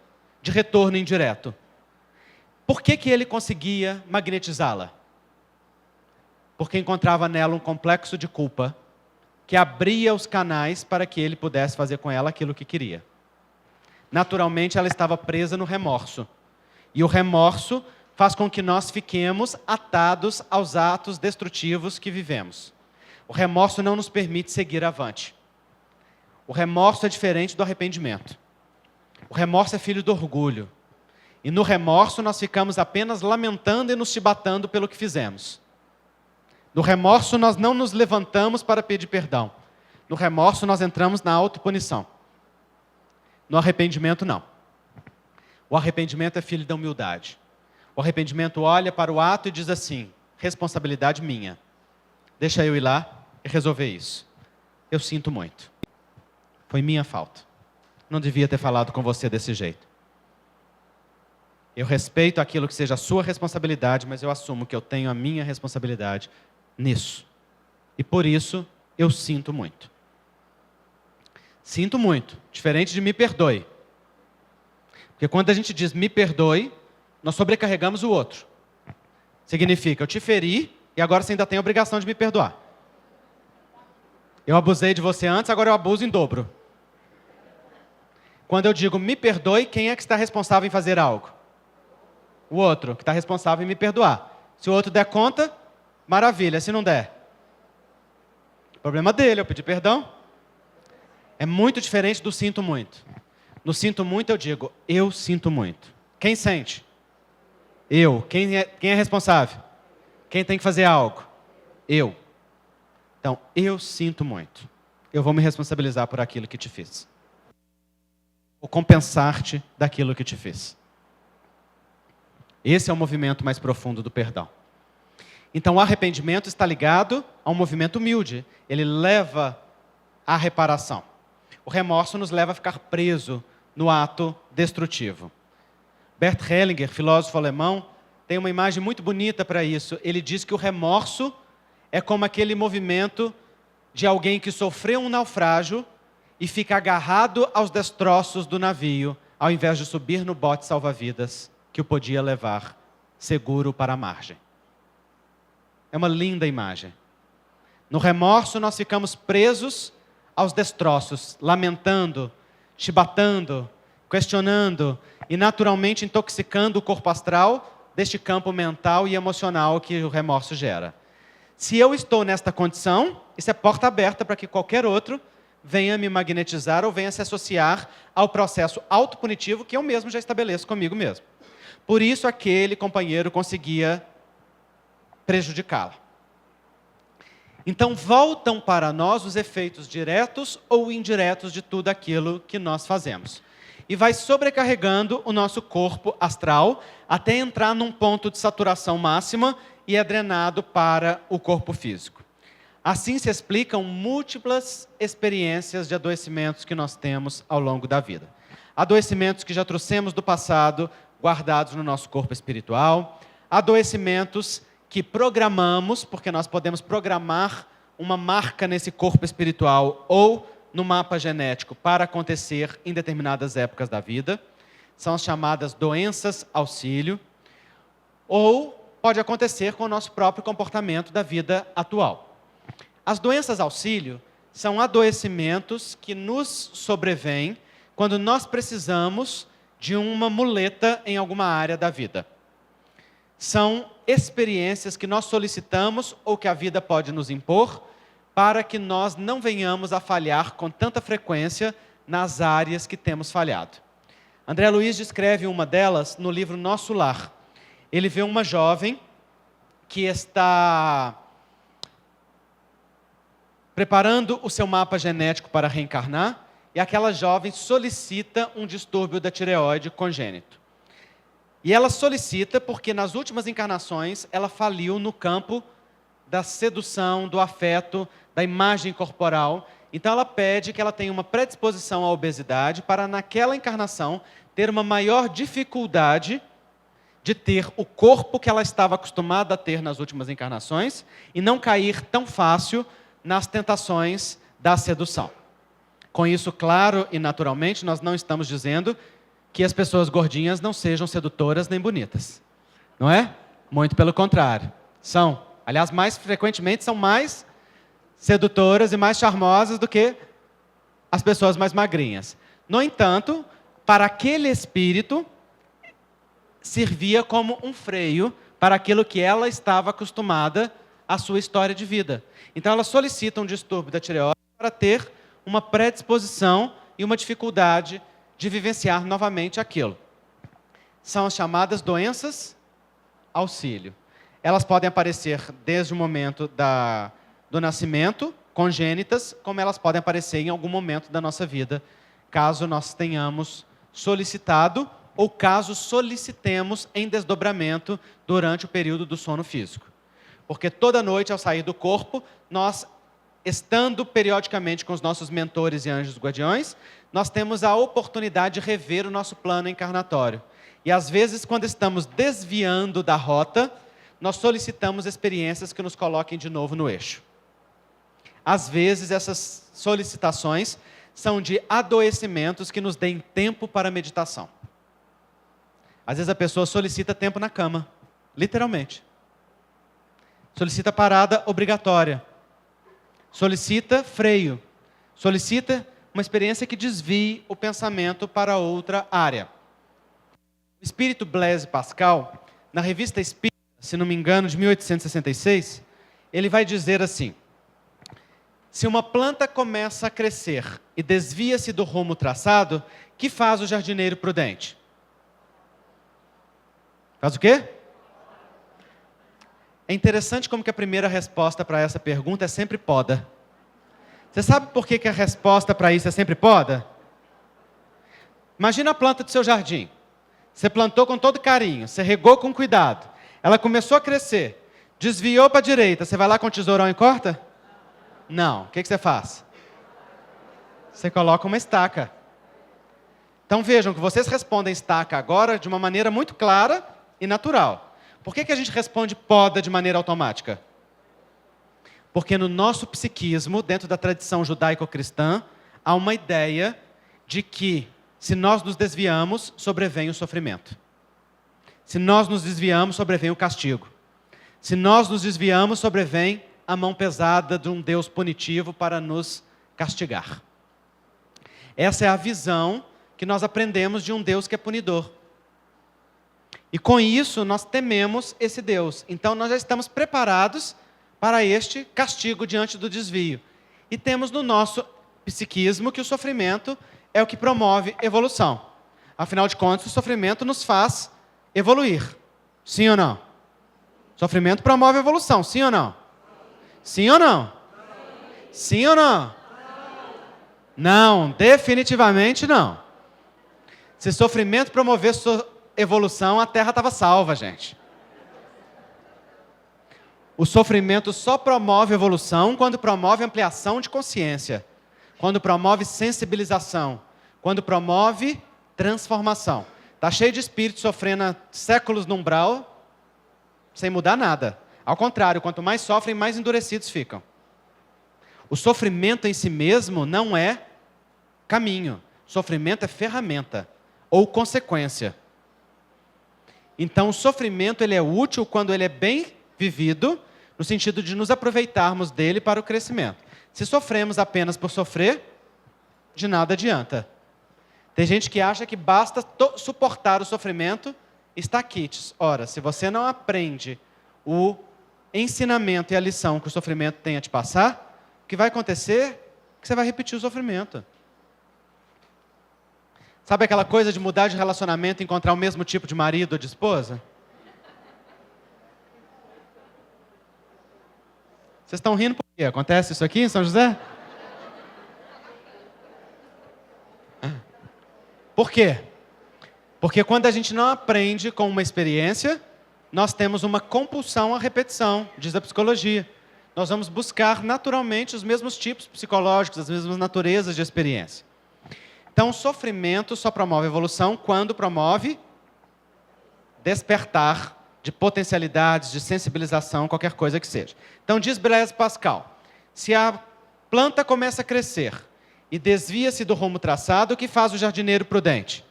de retorno indireto. Por que ele conseguia magnetizá-la? Porque encontrava nela um complexo de culpa que abria os canais para que ele pudesse fazer com ela aquilo que queria. Naturalmente, ela estava presa no remorso. E o remorso faz com que nós fiquemos atados aos atos destrutivos que vivemos. O remorso não nos permite seguir avante. O remorso é diferente do arrependimento. O remorso é filho do orgulho. E no remorso nós ficamos apenas lamentando e nos chibatando pelo que fizemos. No remorso nós não nos levantamos para pedir perdão. No remorso nós entramos na autopunição. No arrependimento não. O arrependimento é filho da humildade. O arrependimento olha para o ato e diz assim: responsabilidade minha. Deixa eu ir lá e resolver isso. Eu sinto muito. Foi minha falta. Não devia ter falado com você desse jeito. Eu respeito aquilo que seja a sua responsabilidade, mas eu assumo que eu tenho a minha responsabilidade nisso. E por isso, eu sinto muito. Sinto muito, diferente de me perdoe. Porque quando a gente diz me perdoe, nós sobrecarregamos o outro. Significa, eu te feri e agora você ainda tem a obrigação de me perdoar. Eu abusei de você antes, agora eu abuso em dobro. Quando eu digo me perdoe, quem é que está responsável em fazer algo? O outro, que está responsável em me perdoar. Se o outro der conta, maravilha. Se não der, problema dele, eu pedi perdão. É muito diferente do sinto muito. No sinto muito eu digo, eu sinto muito. Quem sente? Eu. Quem é responsável? Quem tem que fazer algo? Eu. Então, eu sinto muito. Eu vou me responsabilizar por aquilo que te fiz. Vou compensar-te daquilo que te fiz. Esse é o movimento mais profundo do perdão. Então, o arrependimento está ligado a um movimento humilde. Ele leva à reparação. O remorso nos leva a ficar preso no ato destrutivo. Bert Hellinger, filósofo alemão, tem uma imagem muito bonita para isso. Ele diz que o remorso é como aquele movimento de alguém que sofreu um naufrágio e fica agarrado aos destroços do navio, ao invés de subir no bote salva-vidas que o podia levar seguro para a margem. É uma linda imagem. No remorso, nós ficamos presos aos destroços, lamentando, chibatando, questionando e naturalmente intoxicando o corpo astral deste campo mental e emocional que o remorso gera. Se eu estou nesta condição, isso é porta aberta para que qualquer outro venha me magnetizar ou venha se associar ao processo autopunitivo que eu mesmo já estabeleço comigo mesmo. Por isso aquele companheiro conseguia prejudicá-la. Então voltam para nós os efeitos diretos ou indiretos de tudo aquilo que nós fazemos. E vai sobrecarregando o nosso corpo astral até entrar num ponto de saturação máxima e é drenado para o corpo físico. Assim se explicam múltiplas experiências de adoecimentos que nós temos ao longo da vida. Adoecimentos que já trouxemos do passado, guardados no nosso corpo espiritual. Adoecimentos que programamos, porque nós podemos programar uma marca nesse corpo espiritual ou no mapa genético para acontecer em determinadas épocas da vida. São as chamadas doenças auxílio. Ou pode acontecer com o nosso próprio comportamento da vida atual. As doenças auxílio são adoecimentos que nos sobrevêm quando nós precisamos de uma muleta em alguma área da vida. São experiências que nós solicitamos ou que a vida pode nos impor para que nós não venhamos a falhar com tanta frequência nas áreas que temos falhado. André Luiz descreve uma delas no livro Nosso Lar. Ele vê uma jovem que está preparando o seu mapa genético para reencarnar, e aquela jovem solicita um distúrbio da tireoide congênito. E ela solicita porque nas últimas encarnações ela faliu no campo da sedução, do afeto, da imagem corporal. Então ela pede que ela tenha uma predisposição à obesidade para naquela encarnação ter uma maior dificuldade de ter o corpo que ela estava acostumada a ter nas últimas encarnações e não cair tão fácil nas tentações da sedução. Com isso, claro e naturalmente, nós não estamos dizendo que as pessoas gordinhas não sejam sedutoras nem bonitas. Não é? Muito pelo contrário. São. Aliás, mais frequentemente são mais sedutoras e mais charmosas do que as pessoas mais magrinhas. No entanto, para aquele espírito, servia como um freio para aquilo que ela estava acostumada à sua história de vida. Então, ela solicita um distúrbio da tireoide para ter uma predisposição e uma dificuldade de vivenciar novamente aquilo. são as chamadas doenças auxílio. Elas podem aparecer desde o momento do nascimento, congênitas, como elas podem aparecer em algum momento da nossa vida, caso nós tenhamos solicitado ou caso solicitemos em desdobramento durante o período do sono físico. Porque toda noite, ao sair do corpo, nós, estando periodicamente com os nossos mentores e anjos guardiões, nós temos a oportunidade de rever o nosso plano encarnatório. E às vezes, quando estamos desviando da rota, nós solicitamos experiências que nos coloquem de novo no eixo. Às vezes, essas solicitações são de adoecimentos que nos deem tempo para a meditação. Às vezes a pessoa solicita tempo na cama, literalmente. Solicita parada obrigatória. Solicita freio. Solicita uma experiência que desvie o pensamento para outra área. O espírito Blaise Pascal, na revista Espírita, se não me engano, de 1866, ele vai dizer assim: se uma planta começa a crescer e desvia-se do rumo traçado, que faz o jardineiro prudente? Faz o quê? É interessante como que a primeira resposta para essa pergunta é sempre poda. Você sabe por que a resposta para isso é sempre poda? Imagina a planta do seu jardim. Você plantou com todo carinho, você regou com cuidado. Ela começou a crescer, desviou para a direita. Você vai lá com o tesourão e corta? Não. O que você faz? Você coloca uma estaca. Então vejam que vocês respondem estaca agora de uma maneira muito clara e natural. Por que a gente responde poda de maneira automática? Porque no nosso psiquismo, dentro da tradição judaico-cristã, há uma ideia de que, se nós nos desviamos, sobrevém o sofrimento. Se nós nos desviamos, sobrevém o castigo. Se nós nos desviamos, sobrevém a mão pesada de um Deus punitivo para nos castigar. Essa é a visão que nós aprendemos de um Deus que é punidor. E com isso, nós tememos esse Deus. Então, nós já estamos preparados para este castigo diante do desvio. E temos no nosso psiquismo que o sofrimento é o que promove evolução. Afinal de contas, o sofrimento nos faz evoluir. Sim ou não? Sofrimento promove evolução, sim ou não? Sim ou não? Sim ou não? Não, definitivamente não. Se sofrimento promovesse evolução, a Terra estava salva, gente. O sofrimento só promove evolução quando promove ampliação de consciência, quando promove sensibilização, quando promove transformação. Está cheio de espíritos sofrendo há séculos no umbral, sem mudar nada. Ao contrário, quanto mais sofrem, mais endurecidos ficam. O sofrimento em si mesmo não é caminho. Sofrimento é ferramenta ou consequência. Então, o sofrimento ele é útil quando ele é bem vivido, no sentido de nos aproveitarmos dele para o crescimento. Se sofremos apenas por sofrer, de nada adianta. Tem gente que acha que basta suportar o sofrimento, está quites. Ora, se você não aprende o ensinamento e a lição que o sofrimento tem a te passar, o que vai acontecer é que você vai repetir o sofrimento. Sabe aquela coisa de mudar de relacionamento e encontrar o mesmo tipo de marido ou de esposa? Vocês estão rindo por quê? Acontece isso aqui em São José? Por quê? Porque quando a gente não aprende com uma experiência, nós temos uma compulsão à repetição, diz a psicologia. Nós vamos buscar naturalmente os mesmos tipos psicológicos, as mesmas naturezas de experiência. Então, o sofrimento só promove evolução quando promove despertar de potencialidades, de sensibilização, qualquer coisa que seja. Então, diz Blaise Pascal, se a planta começa a crescer e desvia-se do rumo traçado, o que faz o jardineiro prudente?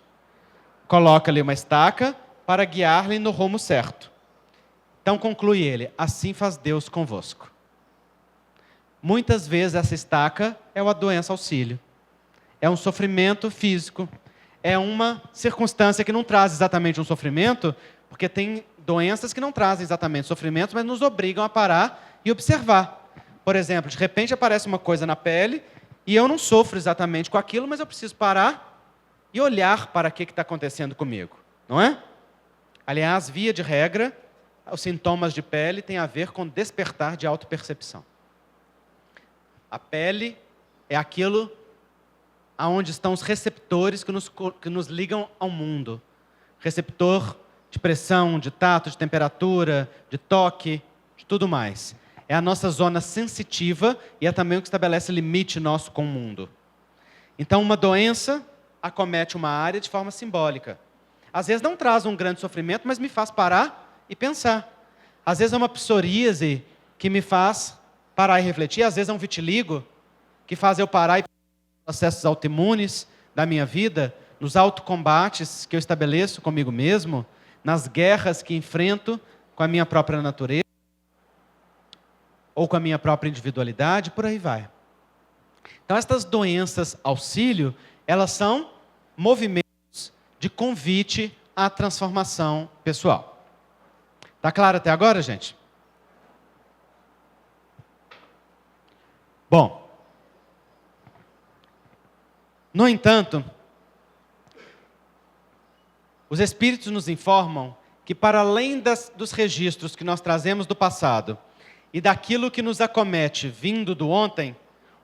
Coloca-lhe uma estaca para guiar-lhe no rumo certo. Então, conclui ele, assim faz Deus convosco. Muitas vezes essa estaca é uma doença auxílio. É um sofrimento físico. É uma circunstância que não traz exatamente um sofrimento, porque tem doenças que não trazem exatamente sofrimento, mas nos obrigam a parar e observar. Por exemplo, de repente aparece uma coisa na pele e eu não sofro exatamente com aquilo, mas eu preciso parar e olhar para o que está acontecendo comigo. Não é? Aliás, via de regra, os sintomas de pele têm a ver com despertar de autopercepção. A pele é aquilo aonde estão os receptores que nos ligam ao mundo. Receptor de pressão, de tato, de temperatura, de toque, de tudo mais. É a nossa zona sensitiva e é também o que estabelece limite nosso com o mundo. Então, uma doença acomete uma área de forma simbólica. Às vezes não traz um grande sofrimento, mas me faz parar e pensar. Às vezes é uma psoríase que me faz parar e refletir. Às vezes é um vitiligo que faz eu parar e pensar nos processos autoimunes da minha vida, nos autocombates que eu estabeleço comigo mesmo, nas guerras que enfrento com a minha própria natureza, ou com a minha própria individualidade, por aí vai. Então, estas doenças auxílio, elas são movimentos de convite à transformação pessoal. Está claro até agora, gente? Bom, no entanto, os Espíritos nos informam que, para além dos registros que nós trazemos do passado e daquilo que nos acomete vindo do ontem,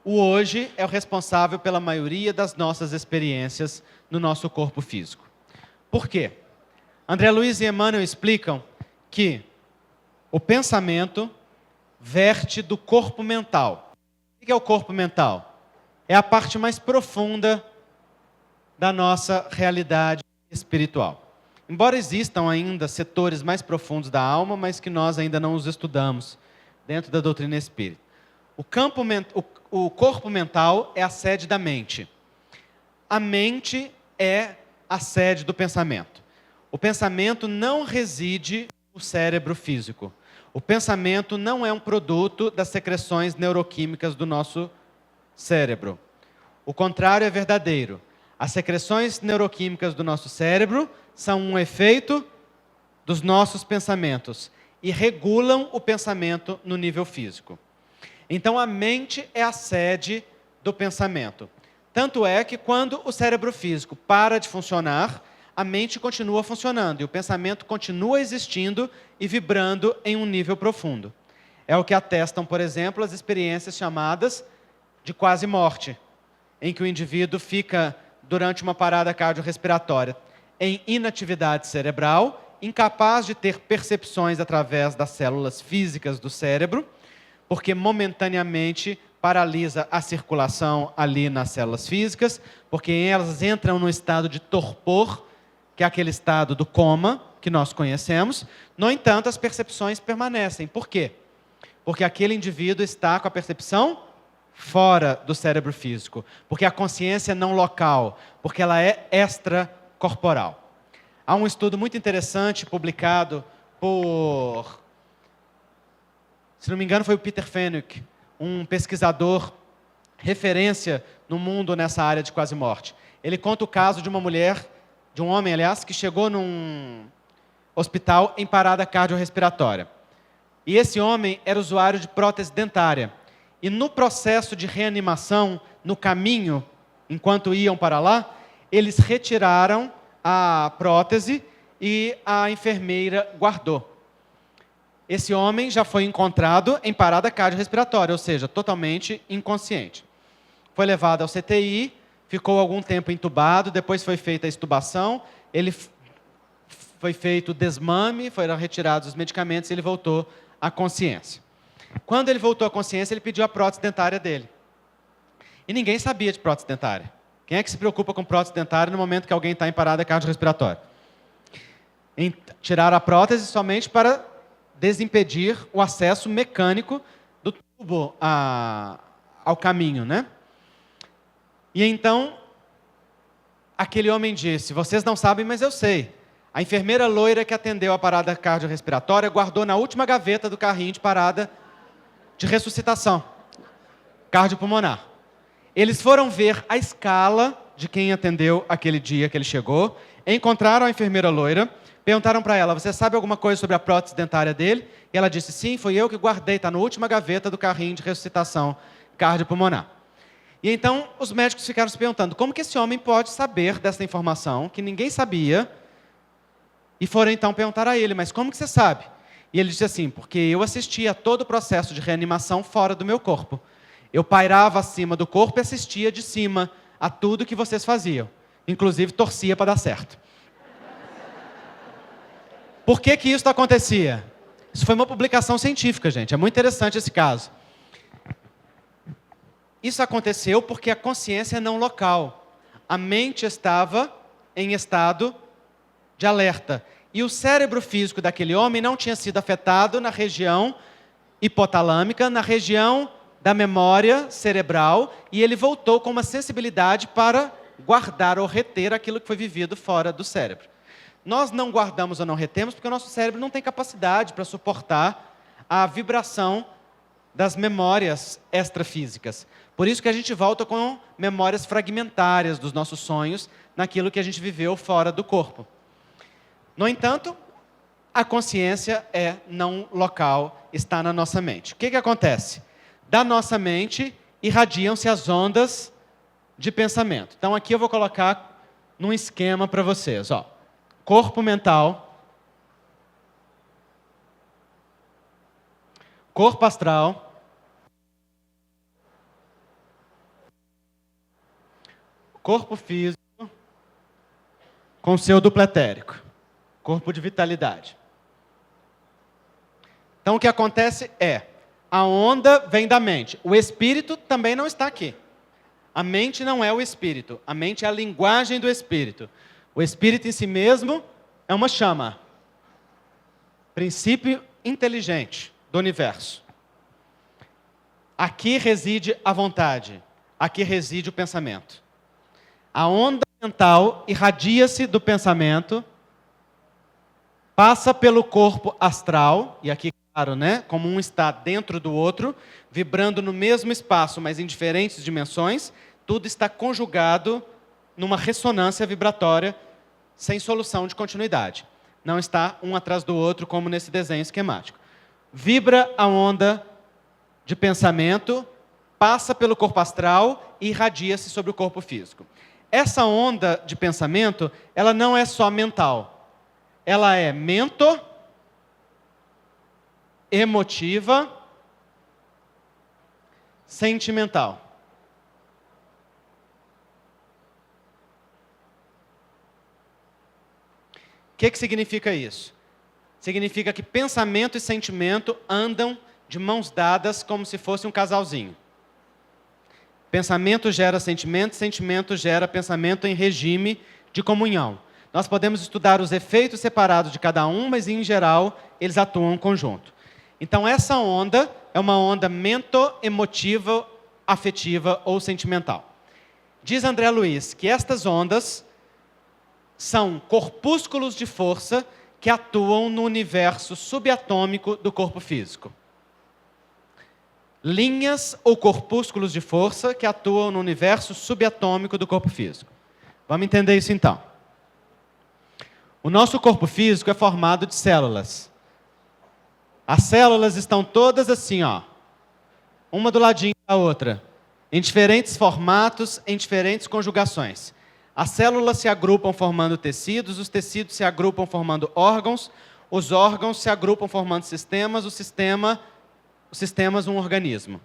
o hoje é o responsável pela maioria das nossas experiências no nosso corpo físico. Por quê? André Luiz e Emmanuel explicam que o pensamento verte do corpo mental. O que é o corpo mental? É a parte mais profunda da nossa realidade espiritual. Embora existam ainda setores mais profundos da alma, mas que nós ainda não os estudamos dentro da doutrina espírita. O corpo mental é a sede da mente. A mente é a sede do pensamento. O pensamento não reside no cérebro físico. O pensamento não é um produto das secreções neuroquímicas do nosso cérebro. O contrário é verdadeiro. As secreções neuroquímicas do nosso cérebro são um efeito dos nossos pensamentos e regulam o pensamento no nível físico. Então, a mente é a sede do pensamento. Tanto é que, quando o cérebro físico para de funcionar, a mente continua funcionando e o pensamento continua existindo e vibrando em um nível profundo. É o que atestam, por exemplo, as experiências chamadas de quase morte, em que o indivíduo fica, durante uma parada cardiorrespiratória, em inatividade cerebral, incapaz de ter percepções através das células físicas do cérebro, porque momentaneamente paralisa a circulação ali nas células físicas, porque elas entram no estado de torpor, que é aquele estado do coma que nós conhecemos. No entanto, as percepções permanecem. Por quê? Porque aquele indivíduo está com a percepção fora do cérebro físico, porque a consciência não local, porque ela é extracorporal. Há um estudo muito interessante publicado por, se não me engano, foi o Peter Fenwick, um pesquisador referência no mundo nessa área de quase morte. Ele conta o caso de uma mulher, de um homem, aliás, que chegou num hospital em parada cardiorrespiratória. E esse homem era usuário de prótese dentária. E no processo de reanimação, no caminho, enquanto iam para lá, eles retiraram a prótese e a enfermeira guardou. Esse homem já foi encontrado em parada cardiorrespiratória, ou seja, totalmente inconsciente. Foi levado ao CTI, ficou algum tempo entubado, depois foi feita a extubação, ele foi feito o desmame, foram retirados os medicamentos e ele voltou à consciência. Quando ele voltou à consciência, ele pediu a prótese dentária dele. E ninguém sabia de prótese dentária. Quem é que se preocupa com prótese dentária no momento que alguém está em parada cardiorrespiratória? Tiraram a prótese somente para desimpedir o acesso mecânico do tubo ao caminho, né? E então, aquele homem disse, vocês não sabem, mas eu sei. A enfermeira loira que atendeu a parada cardiorrespiratória guardou na última gaveta do carrinho de parada de ressuscitação cardiopulmonar. Eles foram ver a escala de quem atendeu aquele dia que ele chegou, encontraram a enfermeira loira, perguntaram para ela, você sabe alguma coisa sobre a prótese dentária dele? E ela disse, sim, foi eu que guardei, está na última gaveta do carrinho de ressuscitação cardiopulmonar. E então os médicos ficaram se perguntando, como que esse homem pode saber dessa informação, que ninguém sabia, E foram então perguntar a ele, mas como que você sabe? E ele disse assim, porque eu assistia a todo o processo de reanimação fora do meu corpo. Eu pairava acima do corpo e assistia de cima a tudo que vocês faziam. Inclusive torcia para dar certo. Por que que isso acontecia? Isso foi uma publicação científica, gente. É muito interessante esse caso. Isso aconteceu porque a consciência é não local. A mente estava em estado de alerta. E o cérebro físico daquele homem não tinha sido afetado na região hipotalâmica, na região da memória cerebral, e ele voltou com uma sensibilidade para guardar ou reter aquilo que foi vivido fora do cérebro. Nós não guardamos ou não retemos porque o nosso cérebro não tem capacidade para suportar a vibração das memórias extrafísicas. Por isso que a gente volta com memórias fragmentárias dos nossos sonhos naquilo que a gente viveu fora do corpo. No entanto, a consciência é não local, está na nossa mente. O que que acontece? Da nossa mente irradiam-se as ondas de pensamento. Então aqui eu vou colocar num esquema para vocês. Ó. Corpo mental, corpo astral, corpo físico, com seu duplo etérico, corpo de vitalidade. Então o que acontece é, a onda vem da mente. O espírito também não está aqui. A mente não é o espírito. A mente é a linguagem do espírito. O espírito em si mesmo é uma chama. Princípio inteligente do universo. Aqui reside a vontade. Aqui reside o pensamento. A onda mental irradia-se do pensamento, passa pelo corpo astral, e aqui, claro, né, como um está dentro do outro, vibrando no mesmo espaço, mas em diferentes dimensões, tudo está conjugado numa ressonância vibratória sem solução de continuidade. Não está um atrás do outro, como nesse desenho esquemático. Vibra a onda de pensamento, passa pelo corpo astral e irradia-se sobre o corpo físico. Essa onda de pensamento, ela não é só mental. Ela é emotiva, sentimental. O que significa isso? Significa que pensamento e sentimento andam de mãos dadas como se fosse um casalzinho. Pensamento gera sentimento, sentimento gera pensamento em regime de comunhão. Nós podemos estudar os efeitos separados de cada um, mas em geral eles atuam em conjunto. Então essa onda é uma onda mento-emotiva, afetiva ou sentimental. Diz André Luiz que estas ondas são corpúsculos de força que atuam no universo subatômico do corpo físico. Linhas ou corpúsculos de força que atuam no universo subatômico do corpo físico. Vamos entender isso então. O nosso corpo físico é formado de células. As células estão todas assim, ó, uma do ladinho da outra, em diferentes formatos, em diferentes conjugações. As células se agrupam formando tecidos, os tecidos se agrupam formando órgãos, os órgãos se agrupam formando sistemas, os sistemas um organismo.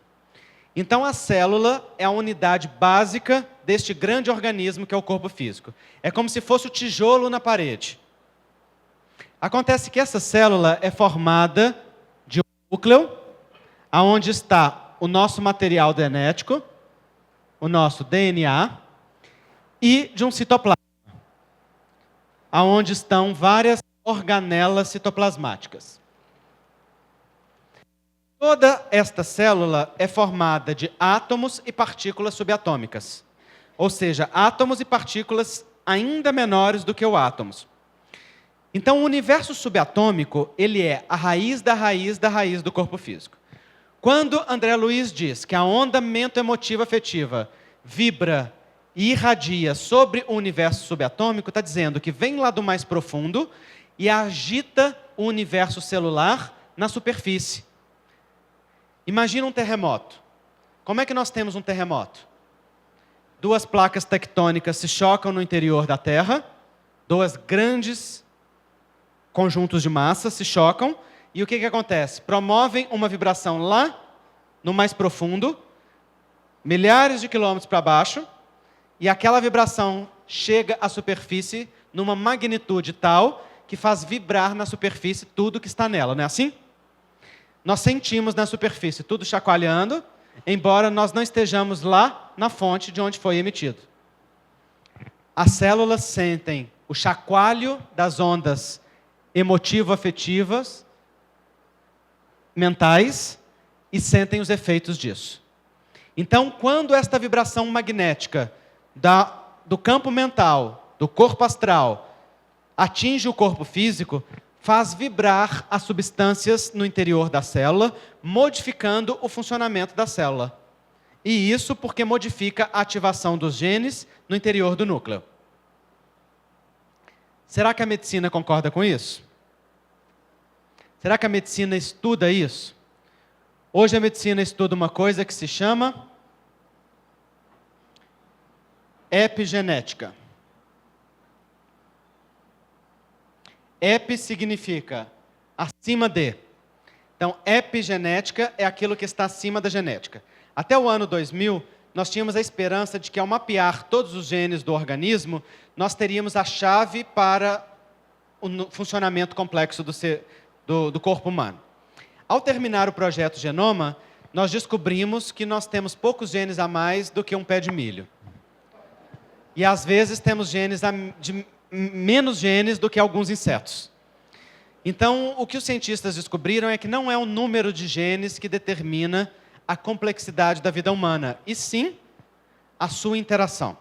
Então a célula é a unidade básica deste grande organismo que é o corpo físico. É como se fosse o tijolo na parede. Acontece que essa célula é formada de um núcleo, onde está o nosso material genético, o nosso DNA, e de um citoplasma, onde estão várias organelas citoplasmáticas. Toda esta célula é formada de átomos e partículas subatômicas, ou seja, átomos e partículas ainda menores do que os átomos. Então, o universo subatômico, ele é a raiz da raiz da raiz do corpo físico. Quando André Luiz diz que a onda mento-emotiva afetiva vibra e irradia sobre o universo subatômico, está dizendo que vem lá do mais profundo e agita o universo celular na superfície. Imagina um terremoto. Como é que nós temos um terremoto? Duas placas tectônicas se chocam no interior da Terra, duas grandes conjuntos de massa se chocam, e o que acontece? Promovem uma vibração lá no mais profundo, milhares de quilômetros para baixo, e aquela vibração chega à superfície numa magnitude tal que faz vibrar na superfície tudo que está nela, não é assim? Nós sentimos na superfície tudo chacoalhando, embora nós não estejamos lá na fonte de onde foi emitido. As células sentem o chacoalho das ondas emotivo-afetivas, mentais, e sentem os efeitos disso. Então, quando esta vibração magnética do campo mental, do corpo astral, atinge o corpo físico, faz vibrar as substâncias no interior da célula, modificando o funcionamento da célula. E isso porque modifica a ativação dos genes no interior do núcleo. Será que a medicina concorda com isso? Será que a medicina estuda isso? Hoje a medicina estuda uma coisa que se chama epigenética. Epi significa acima de. Então, epigenética é aquilo que está acima da genética. Até o ano 2000, nós tínhamos a esperança de que, ao mapear todos os genes do organismo, nós teríamos a chave para o funcionamento complexo do corpo humano. Ao terminar o projeto Genoma, nós descobrimos que nós temos poucos genes a mais do que um pé de milho. E, às vezes, temos menos genes do que alguns insetos. Então, o que os cientistas descobriram é que não é o número de genes que determina a complexidade da vida humana, e sim a sua interação.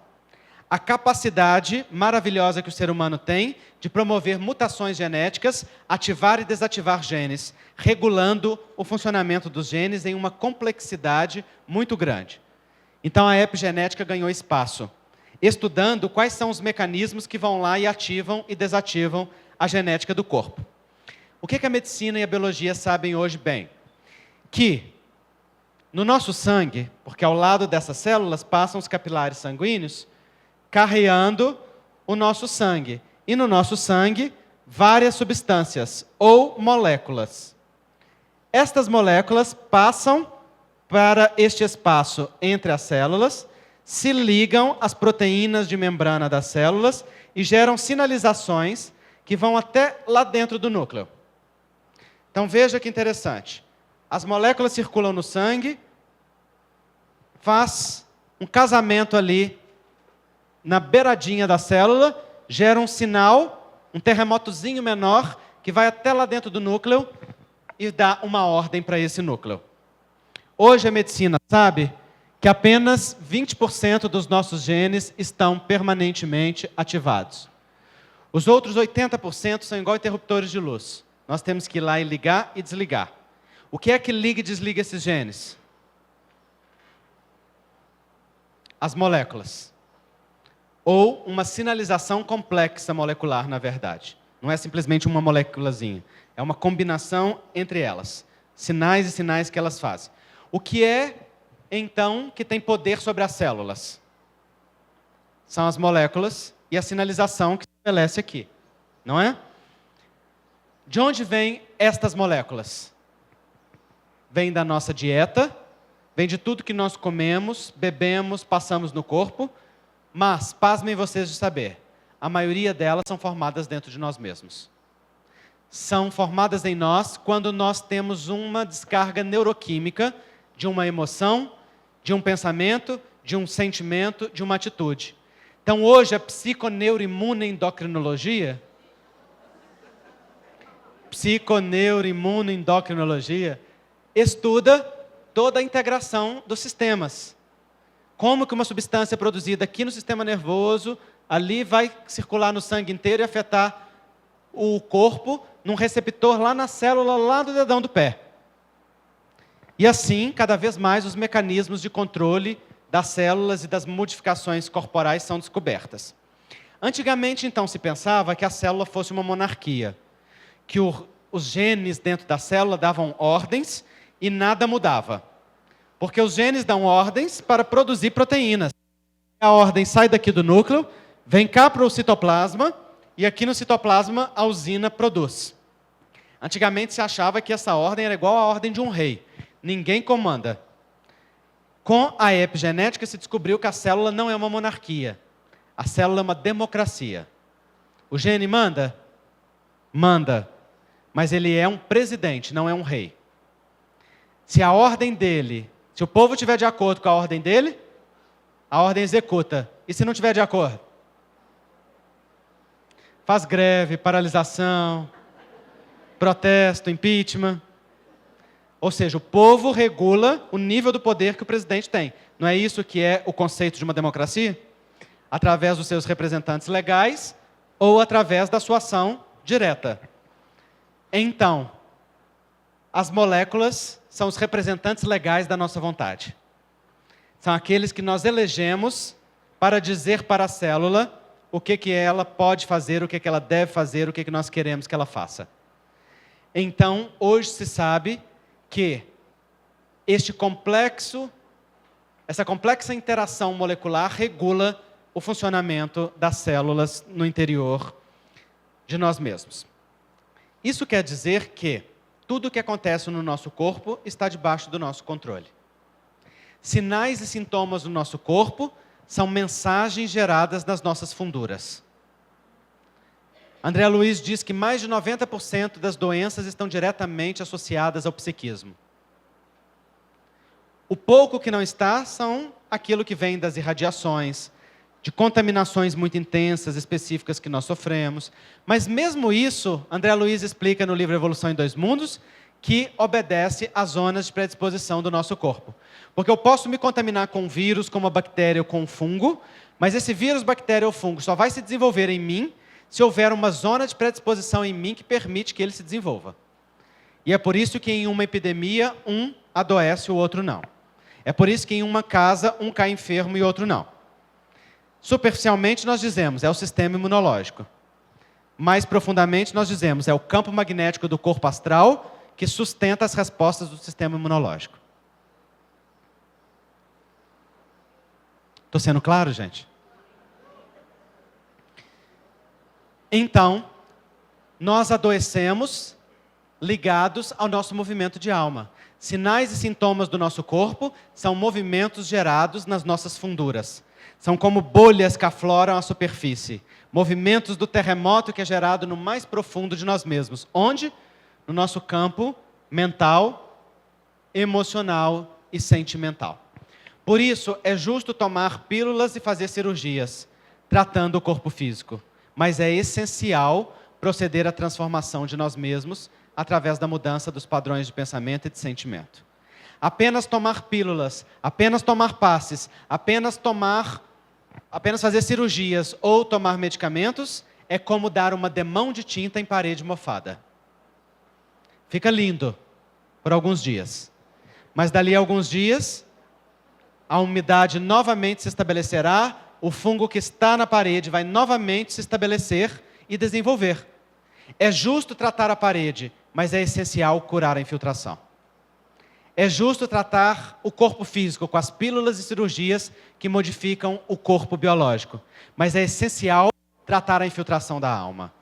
A capacidade maravilhosa que o ser humano tem de promover mutações genéticas, ativar e desativar genes, regulando o funcionamento dos genes em uma complexidade muito grande. Então, a epigenética ganhou espaço, estudando quais são os mecanismos que vão lá e ativam e desativam a genética do corpo. O que a medicina e a biologia sabem hoje bem? Que no nosso sangue, porque ao lado dessas células passam os capilares sanguíneos, carreando o nosso sangue. E no nosso sangue, várias substâncias ou moléculas. Estas moléculas passam para este espaço entre as células, se ligam às proteínas de membrana das células e geram sinalizações que vão até lá dentro do núcleo. Então veja que interessante. As moléculas circulam no sangue, faz um casamento ali na beiradinha da célula, gera um sinal, um terremotozinho menor, que vai até lá dentro do núcleo e dá uma ordem para esse núcleo. Hoje a medicina sabe que apenas 20% dos nossos genes estão permanentemente ativados. Os outros 80% são igual interruptores de luz. Nós temos que ir lá e ligar e desligar. O que é que liga e desliga esses genes? As moléculas. Ou uma sinalização complexa molecular, na verdade. Não é simplesmente uma moléculazinha. É uma combinação entre elas. Sinais e sinais que elas fazem. O que é, então, que tem poder sobre as células? São as moléculas e a sinalização que se estabelece aqui. Não é? De onde vêm estas moléculas? Vem da nossa dieta, vem de tudo que nós comemos, bebemos, passamos no corpo, mas, pasmem vocês de saber, a maioria delas são formadas dentro de nós mesmos. São formadas em nós quando nós temos uma descarga neuroquímica de uma emoção, de um pensamento, de um sentimento, de uma atitude. Então, hoje, a psiconeuroimunoendocrinologia estuda toda a integração dos sistemas. Como que uma substância produzida aqui no sistema nervoso, ali vai circular no sangue inteiro e afetar o corpo num receptor lá na célula, lá do dedão do pé. E assim, cada vez mais, os mecanismos de controle das células e das modificações corporais são descobertas. Antigamente, então, se pensava que a célula fosse uma monarquia, que os genes dentro da célula davam ordens e nada mudava. Porque os genes dão ordens para produzir proteínas. A ordem sai daqui do núcleo, vem cá para o citoplasma, e aqui no citoplasma a usina produz. Antigamente se achava que essa ordem era igual à ordem de um rei. Ninguém comanda. Com a epigenética se descobriu que a célula não é uma monarquia. A célula é uma democracia. O gene manda? Manda. Mas ele é um presidente, não é um rei. Se a ordem dele, se o povo estiver de acordo com a ordem dele, a ordem executa. E se não estiver de acordo? Faz greve, paralisação, protesto, impeachment. Ou seja, o povo regula o nível do poder que o presidente tem. Não é isso que é o conceito de uma democracia? Através dos seus representantes legais ou através da sua ação direta. Então, as moléculas são os representantes legais da nossa vontade. São aqueles que nós elegemos para dizer para a célula o que ela pode fazer, o que ela deve fazer, o que nós queremos que ela faça. Então, hoje se sabe que essa complexa interação molecular regula o funcionamento das células no interior de nós mesmos. Isso quer dizer que tudo o que acontece no nosso corpo está debaixo do nosso controle. Sinais e sintomas do nosso corpo são mensagens geradas nas nossas funduras. André Luiz diz que mais de 90% das doenças estão diretamente associadas ao psiquismo. O pouco que não está são aquilo que vem das irradiações, de contaminações muito intensas, específicas que nós sofremos. Mas mesmo isso, André Luiz explica no livro Evolução em Dois Mundos, que obedece às zonas de predisposição do nosso corpo. Porque eu posso me contaminar com um vírus, com uma bactéria ou com um fungo, mas esse vírus, bactéria ou fungo só vai se desenvolver em mim se houver uma zona de predisposição em mim que permite que ele se desenvolva. E é por isso que em uma epidemia, um adoece, o outro não. É por isso que em uma casa, um cai enfermo e outro não. Superficialmente nós dizemos, é o sistema imunológico. Mais profundamente nós dizemos, é o campo magnético do corpo astral que sustenta as respostas do sistema imunológico. Estou sendo claro, gente? Então, nós adoecemos ligados ao nosso movimento de alma. Sinais e sintomas do nosso corpo são movimentos gerados nas nossas funduras. São como bolhas que afloram a superfície. Movimentos do terremoto que é gerado no mais profundo de nós mesmos. Onde? No nosso campo mental, emocional e sentimental. Por isso, é justo tomar pílulas e fazer cirurgias, tratando o corpo físico. Mas é essencial proceder à transformação de nós mesmos através da mudança dos padrões de pensamento e de sentimento. Apenas tomar pílulas, apenas tomar passes, apenas fazer cirurgias ou tomar medicamentos é como dar uma demão de tinta em parede mofada. Fica lindo por alguns dias. Mas dali a alguns dias, a umidade novamente se estabelecerá, o fungo que está na parede vai novamente se estabelecer e desenvolver. É justo tratar a parede, mas é essencial curar a infiltração. É justo tratar o corpo físico com as pílulas e cirurgias que modificam o corpo biológico, mas é essencial tratar a infiltração da alma.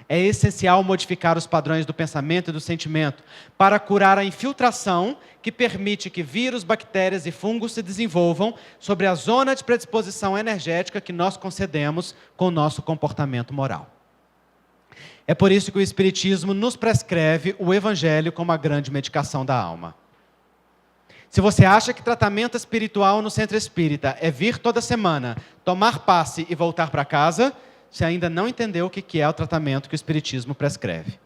É essencial modificar os padrões do pensamento e do sentimento para curar a infiltração que permite que vírus, bactérias e fungos se desenvolvam sobre a zona de predisposição energética que nós concedemos com o nosso comportamento moral. É por isso que o Espiritismo nos prescreve o Evangelho como a grande medicação da alma. Se você acha que tratamento espiritual no centro espírita é vir toda semana, tomar passe e voltar para casa, você ainda não entendeu o que é o tratamento que o Espiritismo prescreve.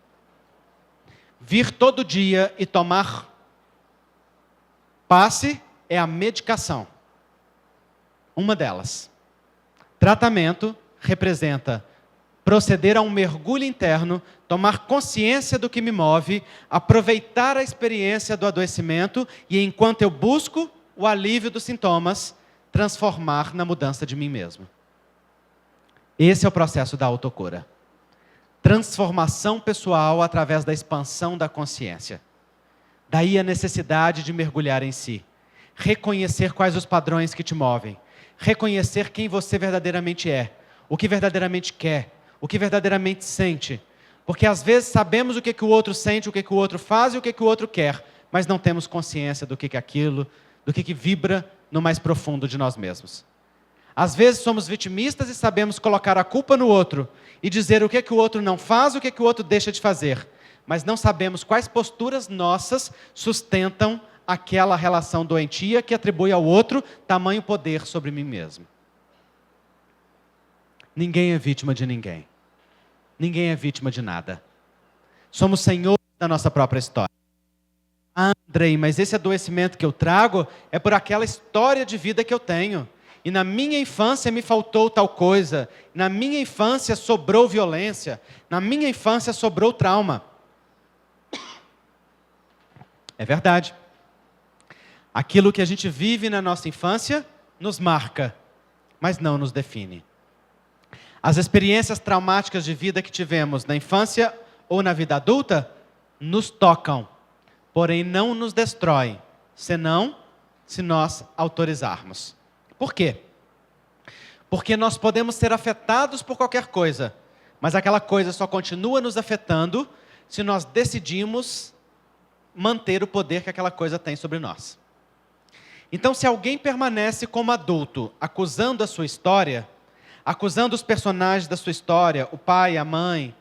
Vir todo dia e tomar passe é a medicação. Uma delas. Tratamento representa proceder a um mergulho interno, tomar consciência do que me move, aproveitar a experiência do adoecimento e, enquanto eu busco o alívio dos sintomas, transformar na mudança de mim mesmo. Esse é o processo da autocura. Transformação pessoal através da expansão da consciência. Daí a necessidade de mergulhar em si. Reconhecer quais os padrões que te movem. Reconhecer quem você verdadeiramente é. O que verdadeiramente quer. o que verdadeiramente sente. Porque às vezes sabemos o que o outro sente, o que o outro faz e o que o outro quer, mas não temos consciência do que é aquilo, do que vibra no mais profundo de nós mesmos. Às vezes somos vitimistas e sabemos colocar a culpa no outro e dizer o que o outro não faz, o que o outro deixa de fazer, mas não sabemos quais posturas nossas sustentam aquela relação doentia que atribui ao outro tamanho poder sobre mim mesmo. Ninguém é vítima de ninguém. Ninguém é vítima de nada. Somos senhores da nossa própria história. Ah, Andrei, mas esse adoecimento que eu trago é por aquela história de vida que eu tenho. E na minha infância me faltou tal coisa. Na minha infância sobrou violência. Na minha infância sobrou trauma. É verdade. Aquilo que a gente vive na nossa infância nos marca, mas não nos define. As experiências traumáticas de vida que tivemos na infância ou na vida adulta nos tocam, porém não nos destroem, senão se nós autorizarmos. Por quê? Porque nós podemos ser afetados por qualquer coisa, mas aquela coisa só continua nos afetando se nós decidimos manter o poder que aquela coisa tem sobre nós. Então, se alguém permanece como adulto, acusando a sua história, acusando os personagens da sua história, o pai, a mãe,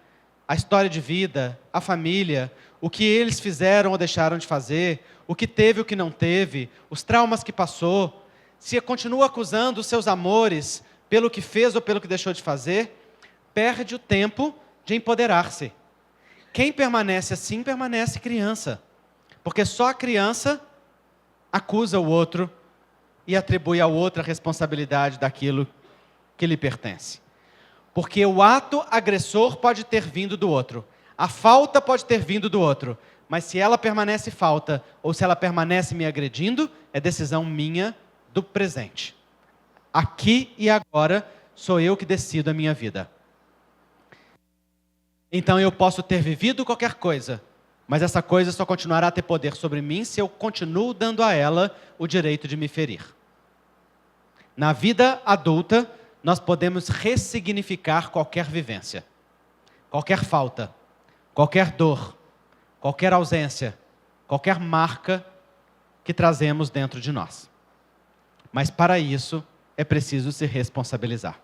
a história de vida, a família, o que eles fizeram ou deixaram de fazer, o que teve, o que não teve, os traumas que passou, se continua acusando os seus amores pelo que fez ou pelo que deixou de fazer, perde o tempo de empoderar-se. Quem permanece assim, permanece criança. Porque só a criança acusa o outro e atribui ao outro a responsabilidade daquilo que lhe pertence. Porque o ato agressor pode ter vindo do outro. A falta pode ter vindo do outro. Mas se ela permanece falta, ou se ela permanece me agredindo, é decisão minha do presente. Aqui e agora, sou eu que decido a minha vida. Então eu posso ter vivido qualquer coisa, mas essa coisa só continuará a ter poder sobre mim se eu continuo dando a ela o direito de me ferir. Na vida adulta, nós podemos ressignificar qualquer vivência, qualquer falta, qualquer dor, qualquer ausência, qualquer marca que trazemos dentro de nós. Mas para isso, é preciso se responsabilizar.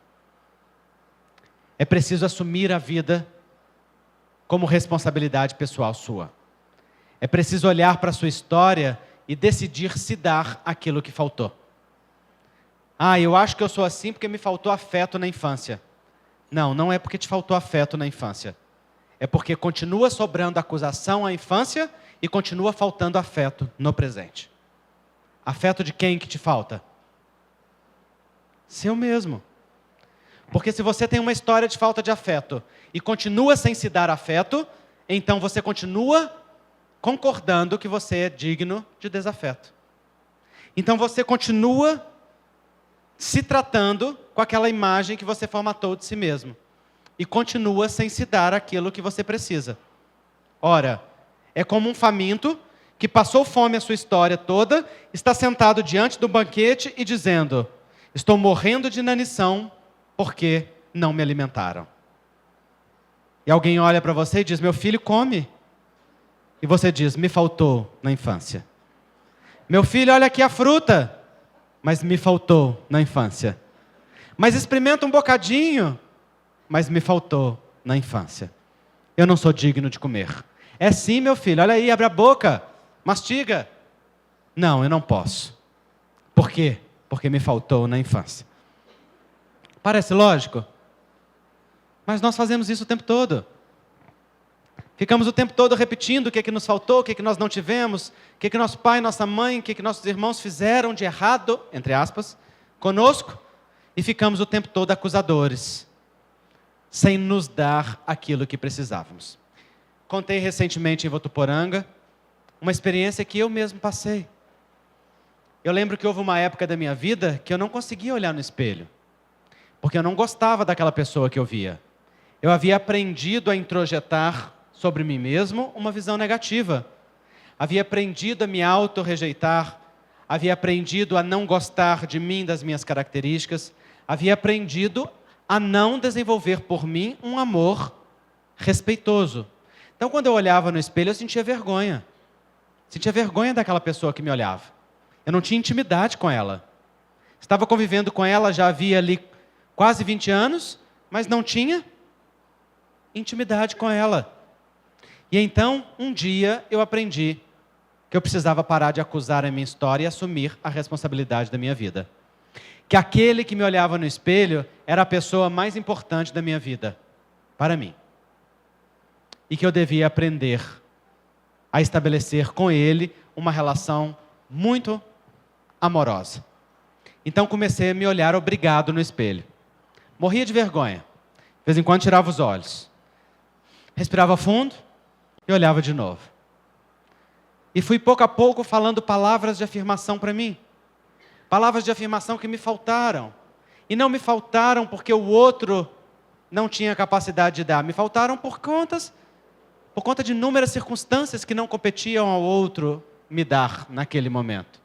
É preciso assumir a vida como responsabilidade pessoal sua. É preciso olhar para a sua história e decidir se dar aquilo que faltou. Ah, eu acho que eu sou assim porque me faltou afeto na infância. Não, não é porque te faltou afeto na infância. É porque continua sobrando acusação à infância e continua faltando afeto no presente. Afeto de quem que te falta? Seu mesmo. Porque se você tem uma história de falta de afeto e continua sem se dar afeto, então você continua concordando que você é digno de desafeto. Então você continua se tratando com aquela imagem que você formatou de si mesmo. E continua sem se dar aquilo que você precisa. Ora, é como um faminto que passou fome a sua história toda, está sentado diante do banquete e dizendo: estou morrendo de inanição porque não me alimentaram. E alguém olha para você e diz: meu filho, come. E você diz: me faltou na infância. Meu filho, olha aqui a fruta. Mas me faltou na infância. Mas experimenta um bocadinho. Mas me faltou na infância. Eu não sou digno de comer. É sim, meu filho, olha aí, abre a boca, mastiga. Não, eu não posso. Por quê? Porque me faltou na infância. Parece lógico? Mas nós fazemos isso o tempo todo. Ficamos o tempo todo repetindo o que nos faltou, o que nós não tivemos, o que nosso pai, nossa mãe, o que nossos irmãos fizeram de errado, entre aspas, conosco, e ficamos o tempo todo acusadores, sem nos dar aquilo que precisávamos. Contei recentemente em Votuporanga uma experiência que eu mesmo passei. Eu lembro que houve uma época da minha vida que eu não conseguia olhar no espelho, porque eu não gostava daquela pessoa que eu via. Eu havia aprendido a introjetar sobre mim mesmo uma visão negativa. Havia aprendido a me auto-rejeitar, havia aprendido a não gostar de mim, das minhas características, havia aprendido a não desenvolver por mim um amor respeitoso. Então, quando eu olhava no espelho, eu sentia vergonha. Sentia vergonha daquela pessoa que me olhava. Eu não tinha intimidade com ela. Estava convivendo com ela já havia ali quase 20 anos, mas não tinha intimidade com ela. E então, um dia, eu aprendi que eu precisava parar de acusar a minha história e assumir a responsabilidade da minha vida. Que aquele que me olhava no espelho era a pessoa mais importante da minha vida, para mim. E que eu devia aprender a estabelecer com ele uma relação muito amorosa. Então comecei a me olhar obrigado no espelho. Morria de vergonha. De vez em quando tirava os olhos. Respirava fundo e olhava de novo. E fui pouco a pouco falando palavras de afirmação para mim. Palavras de afirmação que me faltaram. E não me faltaram porque o outro não tinha capacidade de dar. Me faltaram por conta de inúmeras circunstâncias que não competiam ao outro me dar naquele momento.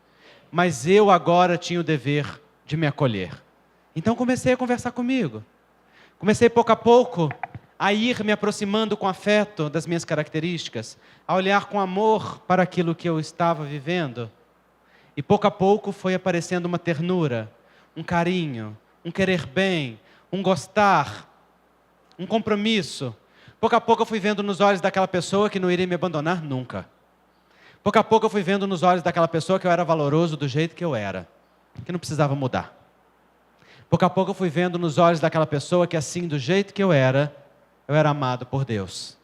Mas eu agora tinha o dever de me acolher. Então comecei a conversar comigo. Comecei pouco a pouco a ir me aproximando com afeto das minhas características, a olhar com amor para aquilo que eu estava vivendo. E pouco a pouco foi aparecendo uma ternura, um carinho, um querer bem, um gostar, um compromisso. Pouco a pouco eu fui vendo nos olhos daquela pessoa que não iria me abandonar nunca. Pouco a pouco eu fui vendo nos olhos daquela pessoa que eu era valoroso do jeito que eu era, que não precisava mudar. Pouco a pouco eu fui vendo nos olhos daquela pessoa que assim, do jeito que eu era amado por Deus.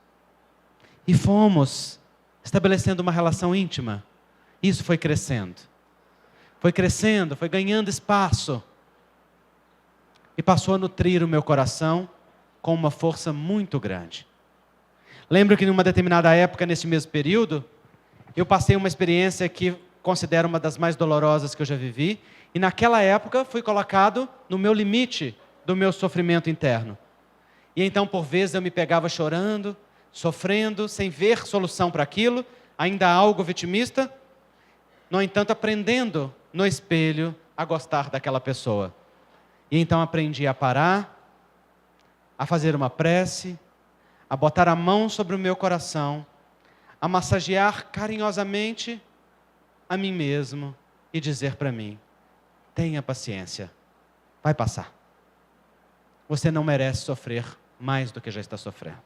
E fomos estabelecendo uma relação íntima. Isso foi crescendo. Foi crescendo, foi ganhando espaço. E passou a nutrir o meu coração com uma força muito grande. Lembro que em uma determinada época, nesse mesmo período, eu passei uma experiência que considero uma das mais dolorosas que eu já vivi. E naquela época fui colocado no meu limite do meu sofrimento interno. E então, por vezes, eu me pegava chorando, sofrendo, sem ver solução para aquilo, ainda algo vitimista. No entanto, aprendendo no espelho a gostar daquela pessoa. E então aprendi a parar, a fazer uma prece, a botar a mão sobre o meu coração, a massagear carinhosamente a mim mesmo e dizer para mim: tenha paciência, vai passar. Você não merece sofrer mais do que já está sofrendo.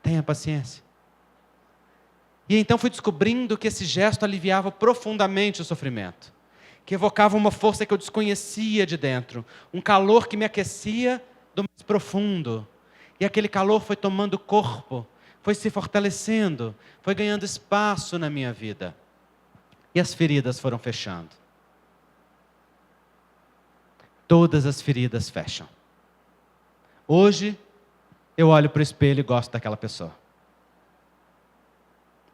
Tenha paciência. E então fui descobrindo que esse gesto aliviava profundamente o sofrimento, que evocava uma força que eu desconhecia de dentro, um calor que me aquecia do mais profundo. E aquele calor foi tomando corpo, foi se fortalecendo, foi ganhando espaço na minha vida. E as feridas foram fechando. Todas as feridas fecham. Hoje, eu olho para o espelho e gosto daquela pessoa.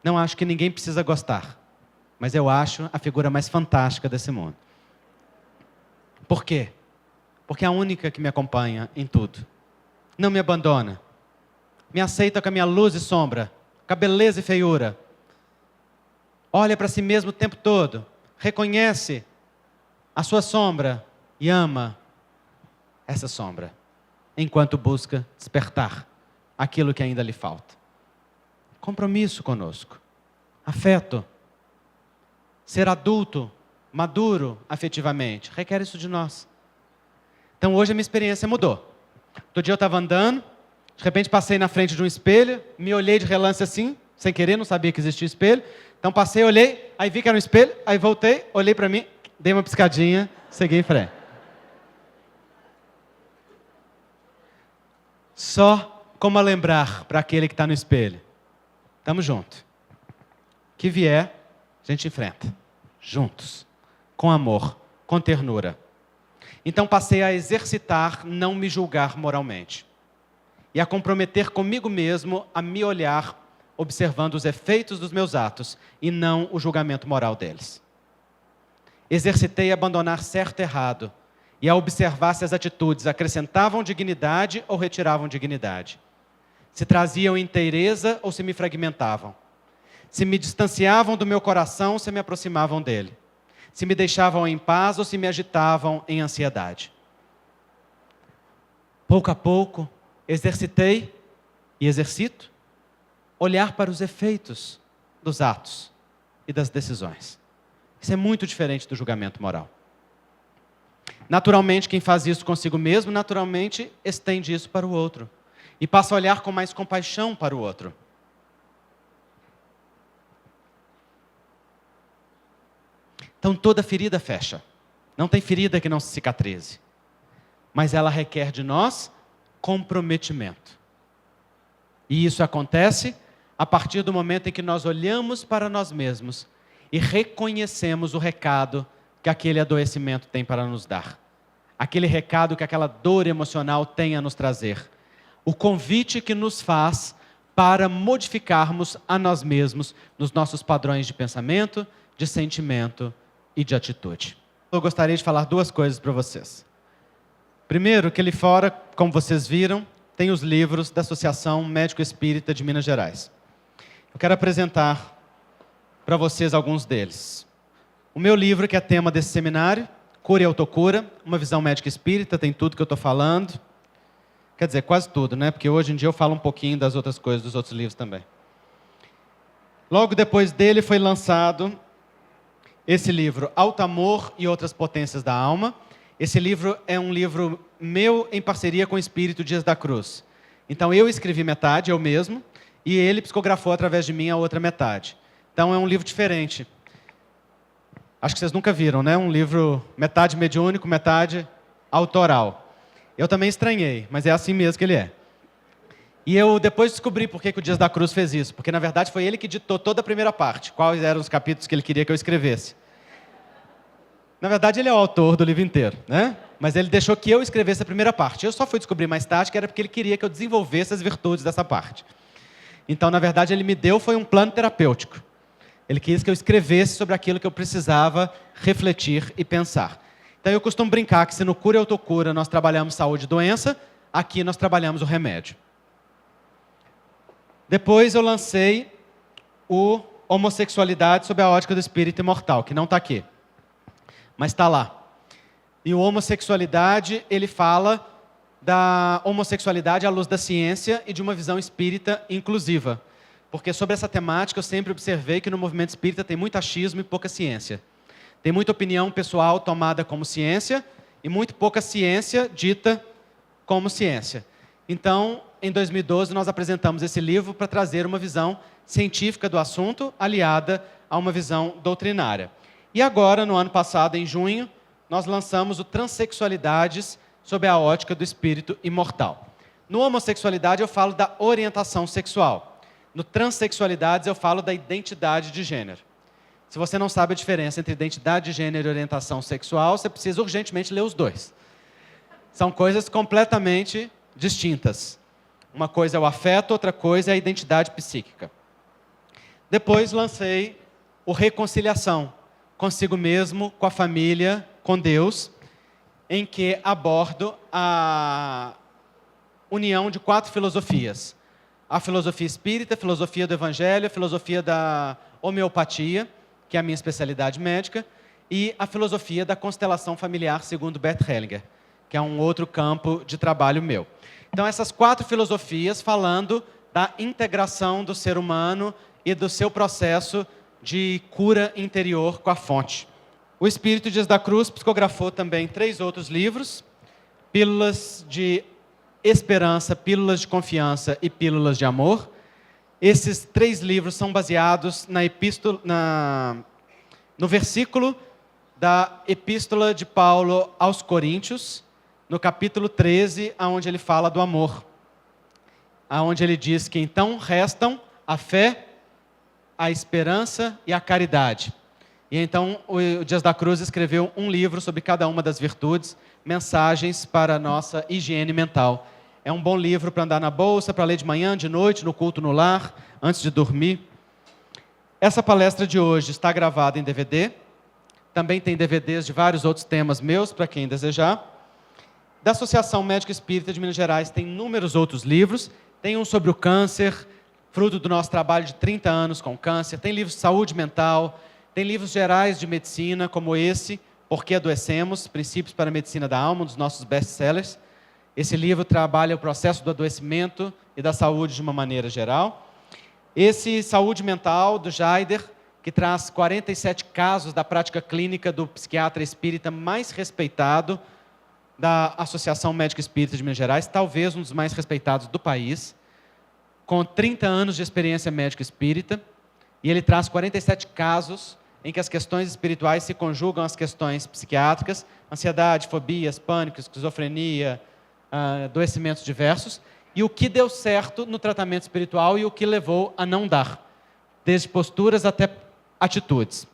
Não acho que ninguém precisa gostar, mas eu acho a figura mais fantástica desse mundo. Por quê? Porque é a única que me acompanha em tudo. Não me abandona. Me aceita com a minha luz e sombra, com a beleza e feiura. Olha para si mesmo o tempo todo. Reconhece a sua sombra e ama essa sombra, enquanto busca despertar aquilo que ainda lhe falta. Compromisso conosco, afeto, ser adulto, maduro afetivamente, requer isso de nós. Então hoje a minha experiência mudou. Outro dia eu estava andando, de repente passei na frente de um espelho, me olhei de relance assim, sem querer, não sabia que existia espelho. Então passei, olhei, aí vi que era um espelho, aí voltei, olhei para mim, dei uma piscadinha, segui em frente. Só como a lembrar para aquele que está no espelho: estamos juntos. Que vier, a gente enfrenta. Juntos. Com amor, com ternura. Então passei a exercitar não me julgar moralmente. E a comprometer comigo mesmo a me olhar, observando os efeitos dos meus atos e não o julgamento moral deles. Exercitei a abandonar certo e errado e a observar se as atitudes acrescentavam dignidade ou retiravam dignidade. Se traziam inteireza ou se me fragmentavam. Se me distanciavam do meu coração ou se me aproximavam dele. Se me deixavam em paz ou se me agitavam em ansiedade. pouco a pouco, exercitei e exercito olhar para os efeitos dos atos e das decisões. Isso é muito diferente do julgamento moral. Naturalmente, quem faz isso consigo mesmo, naturalmente estende isso para o outro. E passa a olhar com mais compaixão para o outro. Então toda ferida fecha. Não tem ferida que não se cicatrize. Mas ela requer de nós comprometimento. E isso acontece a partir do momento em que nós olhamos para nós mesmos e reconhecemos o recado que aquele adoecimento tem para nos dar. Aquele recado que aquela dor emocional tem a nos trazer. O convite que nos faz para modificarmos a nós mesmos nos nossos padrões de pensamento, de sentimento e de atitude. Eu gostaria de falar duas coisas para vocês. Primeiro, que ali fora, como vocês viram, tem os livros da Associação Médico Espírita de Minas Gerais. Eu quero apresentar para vocês alguns deles. O meu livro, que é tema desse seminário, Cura e Autocura, uma visão médica espírita, tem tudo que eu estou falando. Quer dizer, quase tudo, né? Porque hoje em dia eu falo um pouquinho das outras coisas, dos outros livros também. Logo depois dele foi lançado esse livro, Alto Amor e Outras Potências da Alma. Esse livro é um livro meu em parceria com o Espírito Dias da Cruz. Então eu escrevi metade, eu mesmo, e ele psicografou através de mim a outra metade. Então é um livro diferente. Acho que vocês nunca viram, né? Um livro metade mediúnico, metade autoral. Eu também estranhei, mas é assim mesmo que ele é. E eu depois descobri por que o Dias da Cruz fez isso. Porque, na verdade, foi ele que ditou toda a primeira parte. Quais eram os capítulos que ele queria que eu escrevesse. Na verdade, ele é o autor do livro inteiro, né? Mas ele deixou que eu escrevesse a primeira parte. Eu só fui descobrir mais tarde que era porque ele queria que eu desenvolvesse as virtudes dessa parte. Então, na verdade, ele me deu foi um plano terapêutico. Ele quis que eu escrevesse sobre aquilo que eu precisava refletir e pensar. Então, eu costumo brincar que se no Cura e Autocura nós trabalhamos saúde e doença, aqui nós trabalhamos o remédio. Depois eu lancei o Homossexualidade sob a ótica do espírito imortal, que não está aqui, mas está lá. E o Homossexualidade, ele fala da homossexualidade à luz da ciência e de uma visão espírita inclusiva. Porque sobre essa temática eu sempre observei que no movimento espírita tem muito achismo e pouca ciência. Tem muita opinião pessoal tomada como ciência e muito pouca ciência dita como ciência. Então, em 2012, nós apresentamos esse livro para trazer uma visão científica do assunto, aliada a uma visão doutrinária. E agora, no ano passado, em junho, nós lançamos o Transsexualidades sob a ótica do espírito imortal. No Homossexualidade, eu falo da orientação sexual. No Transsexualidades, eu falo da identidade de gênero. Se você não sabe a diferença entre identidade de gênero e orientação sexual, você precisa urgentemente ler os dois. São coisas completamente distintas. Uma coisa é o afeto, outra coisa é a identidade psíquica. Depois lancei o Reconciliação, consigo mesmo, com a família, com Deus, em que abordo a união de 4 filosofias. A filosofia espírita, a filosofia do evangelho, a filosofia da homeopatia, que é a minha especialidade médica, e a filosofia da constelação familiar, segundo Bert Hellinger, que é um outro campo de trabalho meu. Então, essas 4 filosofias falando da integração do ser humano e do seu processo de cura interior com a fonte. O Espírito Dias da Cruz psicografou também 3 outros livros, Pílulas de Esperança, Pílulas de Confiança e Pílulas de Amor. Esses 3 livros são baseados no versículo da Epístola de Paulo aos Coríntios, no capítulo 13, onde ele fala do amor. Onde ele diz que então restam a fé, a esperança e a caridade. E então o Dias da Cruz escreveu um livro sobre cada uma das virtudes, mensagens para a nossa higiene mental. É um bom livro para andar na bolsa, para ler de manhã, de noite, no culto no lar, antes de dormir. Essa palestra de hoje está gravada em DVD. Também tem DVDs de vários outros temas meus, para quem desejar. Da Associação Médica Espírita de Minas Gerais tem inúmeros outros livros. Tem um sobre o câncer, fruto do nosso trabalho de 30 anos com câncer. Tem livros de saúde mental. Tem livros gerais de medicina, como esse, Por que Adoecemos? Princípios para a Medicina da Alma, um dos nossos best-sellers. Esse livro trabalha o processo do adoecimento e da saúde de uma maneira geral. Esse Saúde Mental, do Jaider, que traz 47 casos da prática clínica do psiquiatra espírita mais respeitado da Associação Médica Espírita de Minas Gerais, talvez um dos mais respeitados do país, com 30 anos de experiência médica espírita, e ele traz 47 casos em que as questões espirituais se conjugam às questões psiquiátricas, ansiedade, fobias, pânico, esquizofrenia, adoecimentos diversos, e o que deu certo no tratamento espiritual e o que levou a não dar, desde posturas até atitudes.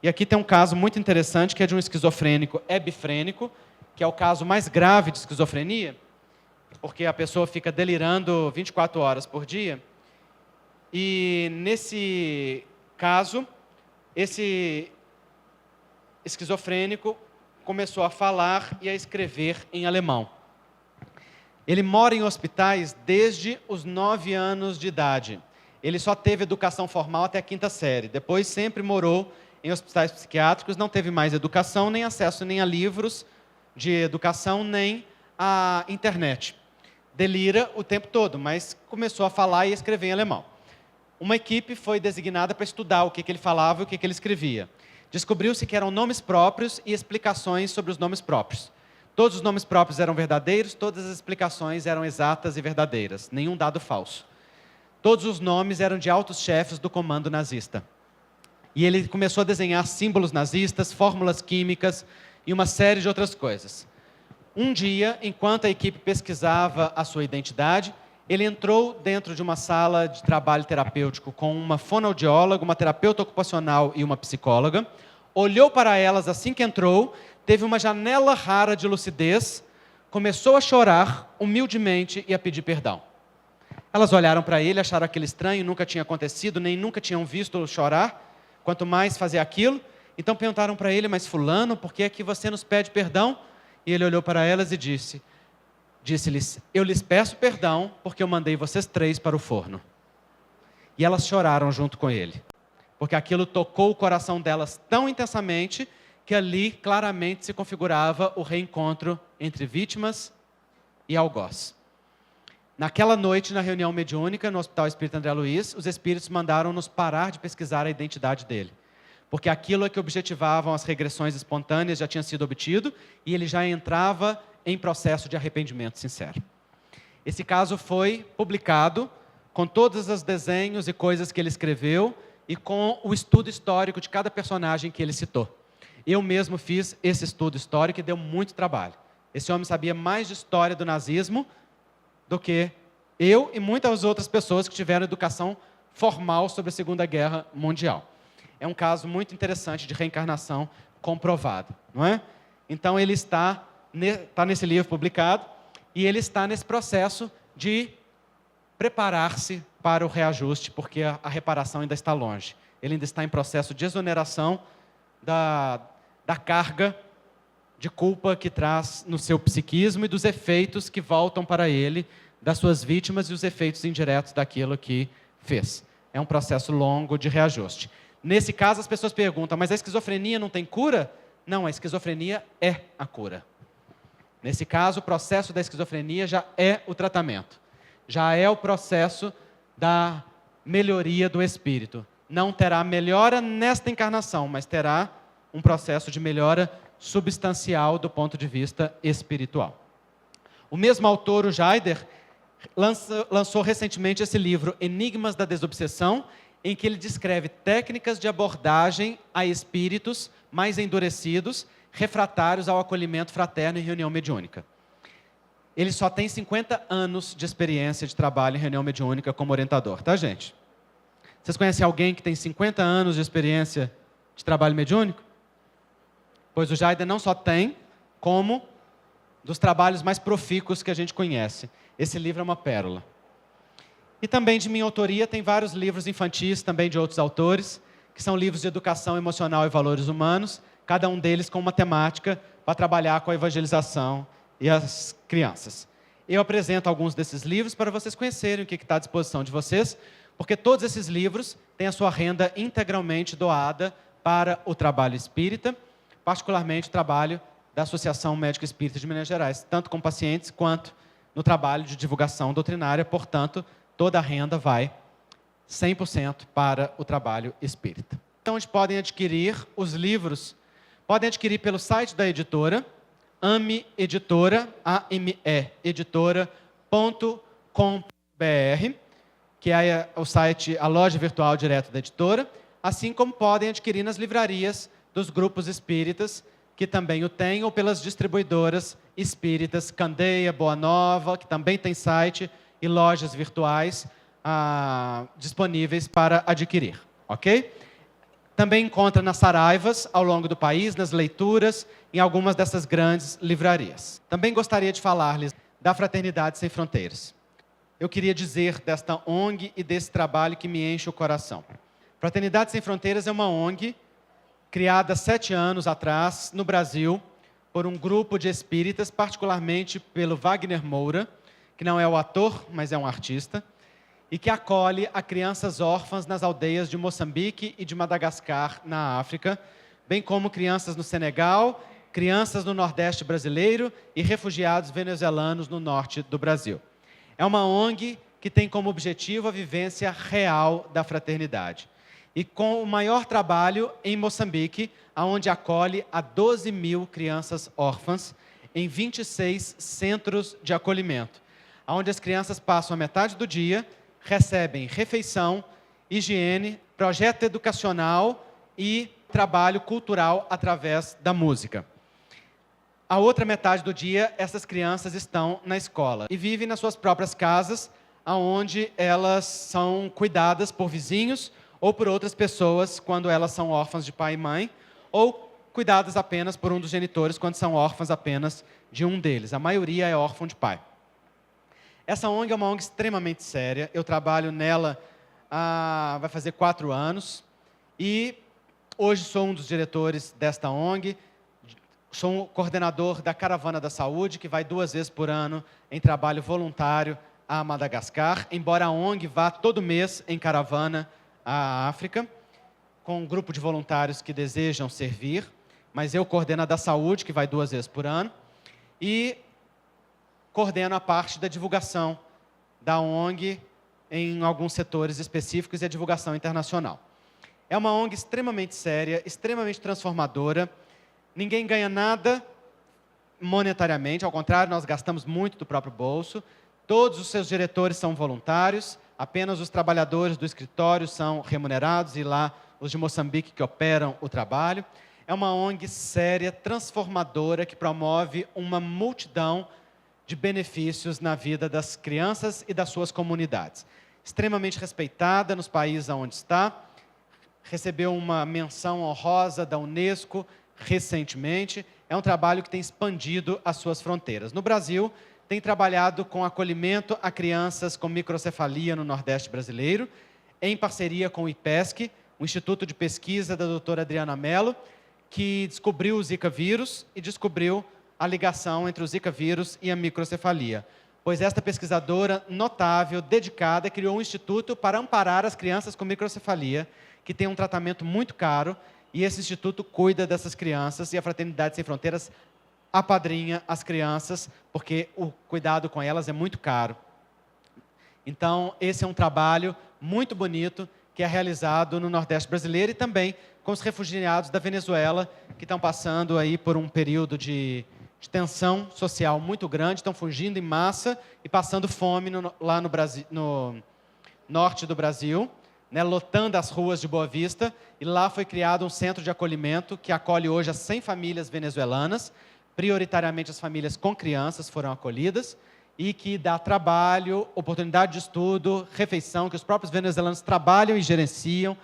E aqui tem um caso muito interessante, que é de um esquizofrênico hebifrênico, que é o caso mais grave de esquizofrenia, porque a pessoa fica delirando 24 horas por dia. E nesse caso, esse esquizofrênico começou a falar e a escrever em alemão. Ele mora em hospitais desde os 9 anos de idade. Ele só teve educação formal até a 5ª série. Depois sempre morou em hospitais psiquiátricos, não teve mais educação, nem acesso nem a livros de educação, nem a internet. Delira o tempo todo, mas começou a falar e escrever em alemão. Uma equipe foi designada para estudar o que ele falava e o que ele escrevia. Descobriu-se que eram nomes próprios e explicações sobre os nomes próprios. Todos os nomes próprios eram verdadeiros, todas as explicações eram exatas e verdadeiras, nenhum dado falso. Todos os nomes eram de altos chefes do comando nazista. E ele começou a desenhar símbolos nazistas, fórmulas químicas e uma série de outras coisas. Um dia, enquanto a equipe pesquisava a sua identidade, ele entrou dentro de uma sala de trabalho terapêutico com uma fonoaudióloga, uma terapeuta ocupacional e uma psicóloga, olhou para elas assim que entrou, teve uma janela rara de lucidez, começou a chorar humildemente e a pedir perdão. Elas olharam para ele, acharam aquilo estranho, nunca tinha acontecido, nem nunca tinham visto chorar, quanto mais fazer aquilo. Então perguntaram para ele, mas fulano, por que é que você nos pede perdão? E ele olhou para elas e disse-lhes, eu lhes peço perdão porque eu mandei vocês 3 para o forno. E elas choraram junto com ele, porque aquilo tocou o coração delas tão intensamente que ali claramente se configurava o reencontro entre vítimas e algoz. Naquela noite, na reunião mediúnica, no Hospital Espírita André Luiz, os espíritos mandaram-nos parar de pesquisar a identidade dele. Porque aquilo a que objetivavam as regressões espontâneas já tinha sido obtido e ele já entrava em processo de arrependimento sincero. Esse caso foi publicado com todos os desenhos e coisas que ele escreveu e com o estudo histórico de cada personagem que ele citou. Eu mesmo fiz esse estudo histórico e deu muito trabalho. Esse homem sabia mais de história do nazismo do que eu e muitas outras pessoas que tiveram educação formal sobre a Segunda Guerra Mundial. É um caso muito interessante de reencarnação comprovado, não é? Então ele está nesse livro publicado e ele está nesse processo de preparar-se para o reajuste, porque a reparação ainda está longe. Ele ainda está em processo de exoneração da carga de culpa que traz no seu psiquismo e dos efeitos que voltam para ele, das suas vítimas e os efeitos indiretos daquilo que fez. É um processo longo de reajuste. Nesse caso, as pessoas perguntam, mas a esquizofrenia não tem cura? Não, a esquizofrenia é a cura. Nesse caso, o processo da esquizofrenia já é o tratamento. Já é o processo da melhoria do espírito. Não terá melhora nesta encarnação, mas terá um processo de melhora substancial do ponto de vista espiritual. O mesmo autor, o Jaider, lançou recentemente esse livro, Enigmas da Desobsessão, em que ele descreve técnicas de abordagem a espíritos mais endurecidos, refratários ao acolhimento fraterno em reunião mediúnica. Ele só tem 50 anos de experiência de trabalho em reunião mediúnica como orientador, tá, gente? Vocês conhecem alguém que tem 50 anos de experiência de trabalho mediúnico? Pois o Jaider não só tem, como dos trabalhos mais profícuos que a gente conhece. Esse livro é uma pérola. E também de minha autoria tem vários livros infantis, também de outros autores, que são livros de educação emocional e valores humanos, cada um deles com uma temática para trabalhar com a evangelização e as crianças. Eu apresento alguns desses livros para vocês conhecerem o que está à disposição de vocês, porque todos esses livros têm a sua renda integralmente doada para o trabalho espírita, particularmente o trabalho da Associação Médico Espírita de Minas Gerais, tanto com pacientes quanto no trabalho de divulgação doutrinária. Portanto, toda a renda vai 100% para o trabalho espírita. Então, onde podem adquirir os livros? Podem adquirir pelo site da editora, AME Editora, AME Editora.com.br, que é o site, a loja virtual direto da editora, assim como podem adquirir nas livrarias dos grupos espíritas, que também o têm, ou pelas distribuidoras espíritas, Candeia, Boa Nova, que também tem site, e lojas virtuais disponíveis para adquirir, ok? Também encontra nas saraivas ao longo do país, nas leituras, em algumas dessas grandes livrarias. Também gostaria de falar-lhes da Fraternidade Sem Fronteiras. Eu queria dizer desta ONG e desse trabalho que me enche o coração. Fraternidade Sem Fronteiras é uma ONG criada 7 anos atrás, no Brasil, por um grupo de espíritas, particularmente pelo Wagner Moura, que não é o ator, mas é um artista, e que acolhe a crianças órfãs nas aldeias de Moçambique e de Madagascar, na África, bem como crianças no Senegal, crianças no Nordeste brasileiro e refugiados venezuelanos no Norte do Brasil. É uma ONG que tem como objetivo a vivência real da fraternidade. E com o maior trabalho em Moçambique, onde acolhe a 12 mil crianças órfãs em 26 centros de acolhimento, onde as crianças passam a metade do dia, recebem refeição, higiene, projeto educacional e trabalho cultural através da música. A outra metade do dia, essas crianças estão na escola e vivem nas suas próprias casas, onde elas são cuidadas por vizinhos ou por outras pessoas quando elas são órfãs de pai e mãe, ou cuidadas apenas por um dos genitores quando são órfãs apenas de um deles. A maioria é órfã de pai. Essa ONG é uma ONG extremamente séria. Eu trabalho nela vai fazer 4 anos e hoje sou um dos diretores desta ONG. Sou o coordenador da Caravana da Saúde, que vai 2 vezes por ano em trabalho voluntário a Madagascar, embora a ONG vá todo mês em caravana à África, com um grupo de voluntários que desejam servir, mas eu coordeno a da Saúde, que vai 2 vezes por ano, e coordeno a parte da divulgação da ONG em alguns setores específicos e a divulgação internacional. É uma ONG extremamente séria, extremamente transformadora. Ninguém ganha nada monetariamente, ao contrário, nós gastamos muito do próprio bolso. Todos os seus diretores são voluntários, apenas os trabalhadores do escritório são remunerados e lá os de Moçambique que operam o trabalho. É uma ONG séria, transformadora, que promove uma multidão de benefícios na vida das crianças e das suas comunidades. Extremamente respeitada nos países onde está, recebeu uma menção honrosa da Unesco recentemente. É um trabalho que tem expandido as suas fronteiras. No Brasil, tem trabalhado com acolhimento a crianças com microcefalia no Nordeste brasileiro, em parceria com o IPESC, o Instituto de Pesquisa da doutora Adriana Mello, que descobriu o Zika vírus e descobriu a ligação entre o Zika vírus e a microcefalia. Pois esta pesquisadora notável, dedicada, criou um instituto para amparar as crianças com microcefalia, que tem um tratamento muito caro, e esse instituto cuida dessas crianças, e a Fraternidade Sem Fronteiras apadrinha as crianças, porque o cuidado com elas é muito caro. Então, esse é um trabalho muito bonito, que é realizado no Nordeste brasileiro e também com os refugiados da Venezuela, que estão passando aí por um período de tensão social muito grande, estão fugindo em massa e passando fome lá no Brasil, no norte do Brasil, né, lotando as ruas de Boa Vista, e lá foi criado um centro de acolhimento que acolhe hoje as 100 famílias venezuelanas, prioritariamente as famílias com crianças foram acolhidas, e que dá trabalho, oportunidade de estudo, refeição, que os próprios venezuelanos trabalham e gerenciam.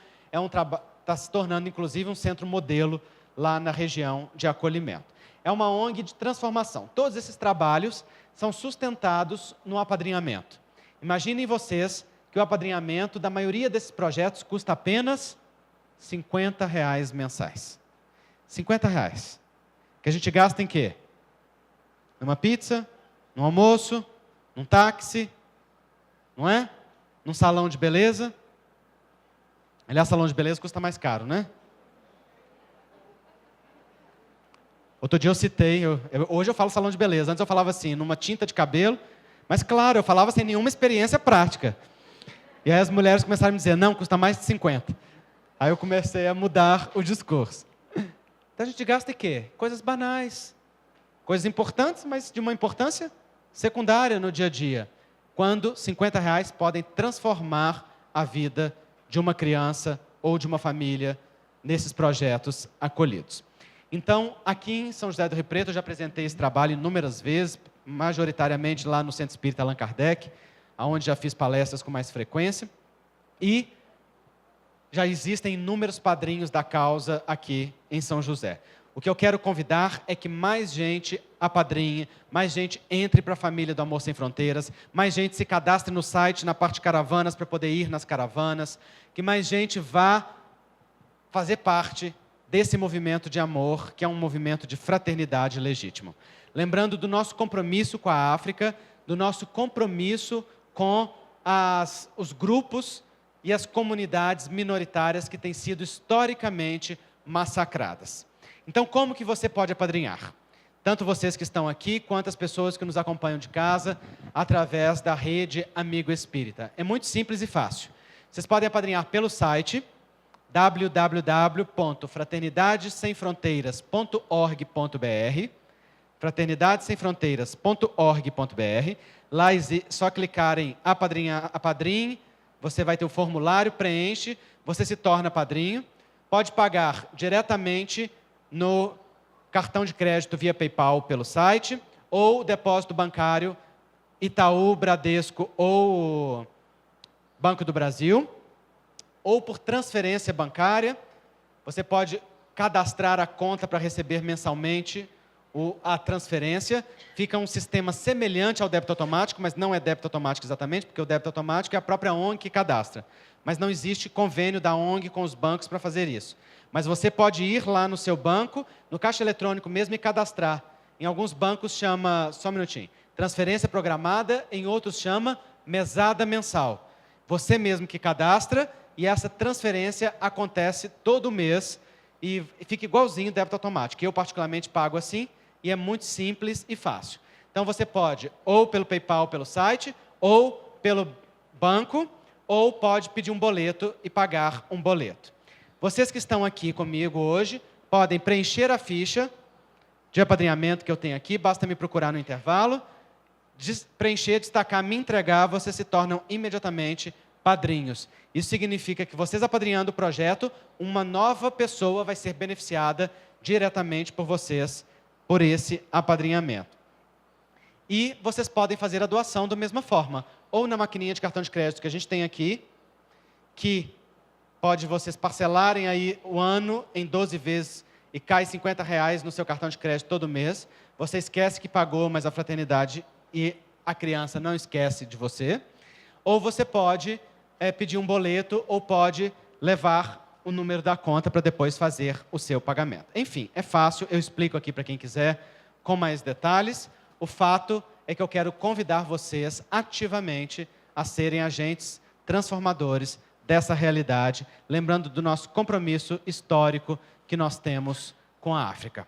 Está se tornando, inclusive, um centro modelo lá na região de acolhimento. É uma ONG de transformação. Todos esses trabalhos são sustentados no apadrinhamento. Imaginem vocês que o apadrinhamento da maioria desses projetos custa apenas R$50 mensais. R$50. Que a gente gasta em quê? Numa pizza, num almoço, num táxi, não é? Num salão de beleza. Aliás, salão de beleza custa mais caro, né? Outro dia eu citei, hoje eu falo salão de beleza, antes eu falava assim, numa tinta de cabelo, mas claro, eu falava sem nenhuma experiência prática. E aí as mulheres começaram a me dizer, não, custa mais de 50. Aí eu comecei a mudar o discurso. Então a gente gasta em quê? Coisas banais. Coisas importantes, mas de uma importância secundária no dia a dia. Quando R$50 podem transformar a vida de uma criança ou de uma família nesses projetos acolhidos. Então, aqui em São José do Rio Preto, eu já apresentei esse trabalho inúmeras vezes, majoritariamente lá no Centro Espírita Allan Kardec, onde já fiz palestras com mais frequência. E já existem inúmeros padrinhos da causa aqui em São José. O que eu quero convidar é que mais gente apadrinhe, mais gente entre para a família do Amor Sem Fronteiras, mais gente se cadastre no site, na parte caravanas, para poder ir nas caravanas, que mais gente vá fazer parte desse movimento de amor, que é um movimento de fraternidade legítimo. Lembrando do nosso compromisso com a África, do nosso compromisso com os grupos e as comunidades minoritárias que têm sido historicamente massacradas. Então, como que você pode apadrinhar? Tanto vocês que estão aqui, quanto as pessoas que nos acompanham de casa, através da rede Amigo Espírita. É muito simples e fácil. Vocês podem apadrinhar pelo site www.fraternidadesemfronteiras.org.br, fraternidadesemfronteiras.org.br. Lá é só clicar em apadrinhe, você vai ter o formulário, preenche, você se torna padrinho. Pode pagar diretamente no cartão de crédito via PayPal pelo site, ou depósito bancário Itaú, Bradesco ou Banco do Brasil, ou por transferência bancária. Você pode cadastrar a conta para receber mensalmente a transferência. Fica um sistema semelhante ao débito automático, mas não é débito automático exatamente, porque o débito automático é a própria ONG que cadastra. Mas não existe convênio da ONG com os bancos para fazer isso. Mas você pode ir lá no seu banco, no caixa eletrônico mesmo, e cadastrar. Em alguns bancos chama, só um minutinho, transferência programada, em outros chama mesada mensal. Você mesmo que cadastra, e essa transferência acontece todo mês, e fica igualzinho o débito automático. Eu particularmente pago assim, e é muito simples e fácil. Então você pode, ou pelo PayPal, pelo site, ou pelo banco, ou pode pedir um boleto e pagar um boleto. Vocês que estão aqui comigo hoje, podem preencher a ficha de apadrinhamento que eu tenho aqui, basta me procurar no intervalo, preencher, destacar, me entregar, vocês se tornam imediatamente padrinhos. Isso significa que vocês apadrinhando o projeto, uma nova pessoa vai ser beneficiada diretamente por vocês, por esse apadrinhamento. E vocês podem fazer a doação da mesma forma, ou na maquininha de cartão de crédito que a gente tem aqui, que pode vocês parcelarem aí o ano em 12 vezes e cai R$50 no seu cartão de crédito todo mês. Você esquece que pagou, mas a fraternidade e a criança não esquece de você. Ou você pode pedir um boleto ou pode levar o número da conta para depois fazer o seu pagamento. Enfim, é fácil, eu explico aqui para quem quiser com mais detalhes. O fato é que eu quero convidar vocês ativamente a serem agentes transformadores dessa realidade, lembrando do nosso compromisso histórico que nós temos com a África.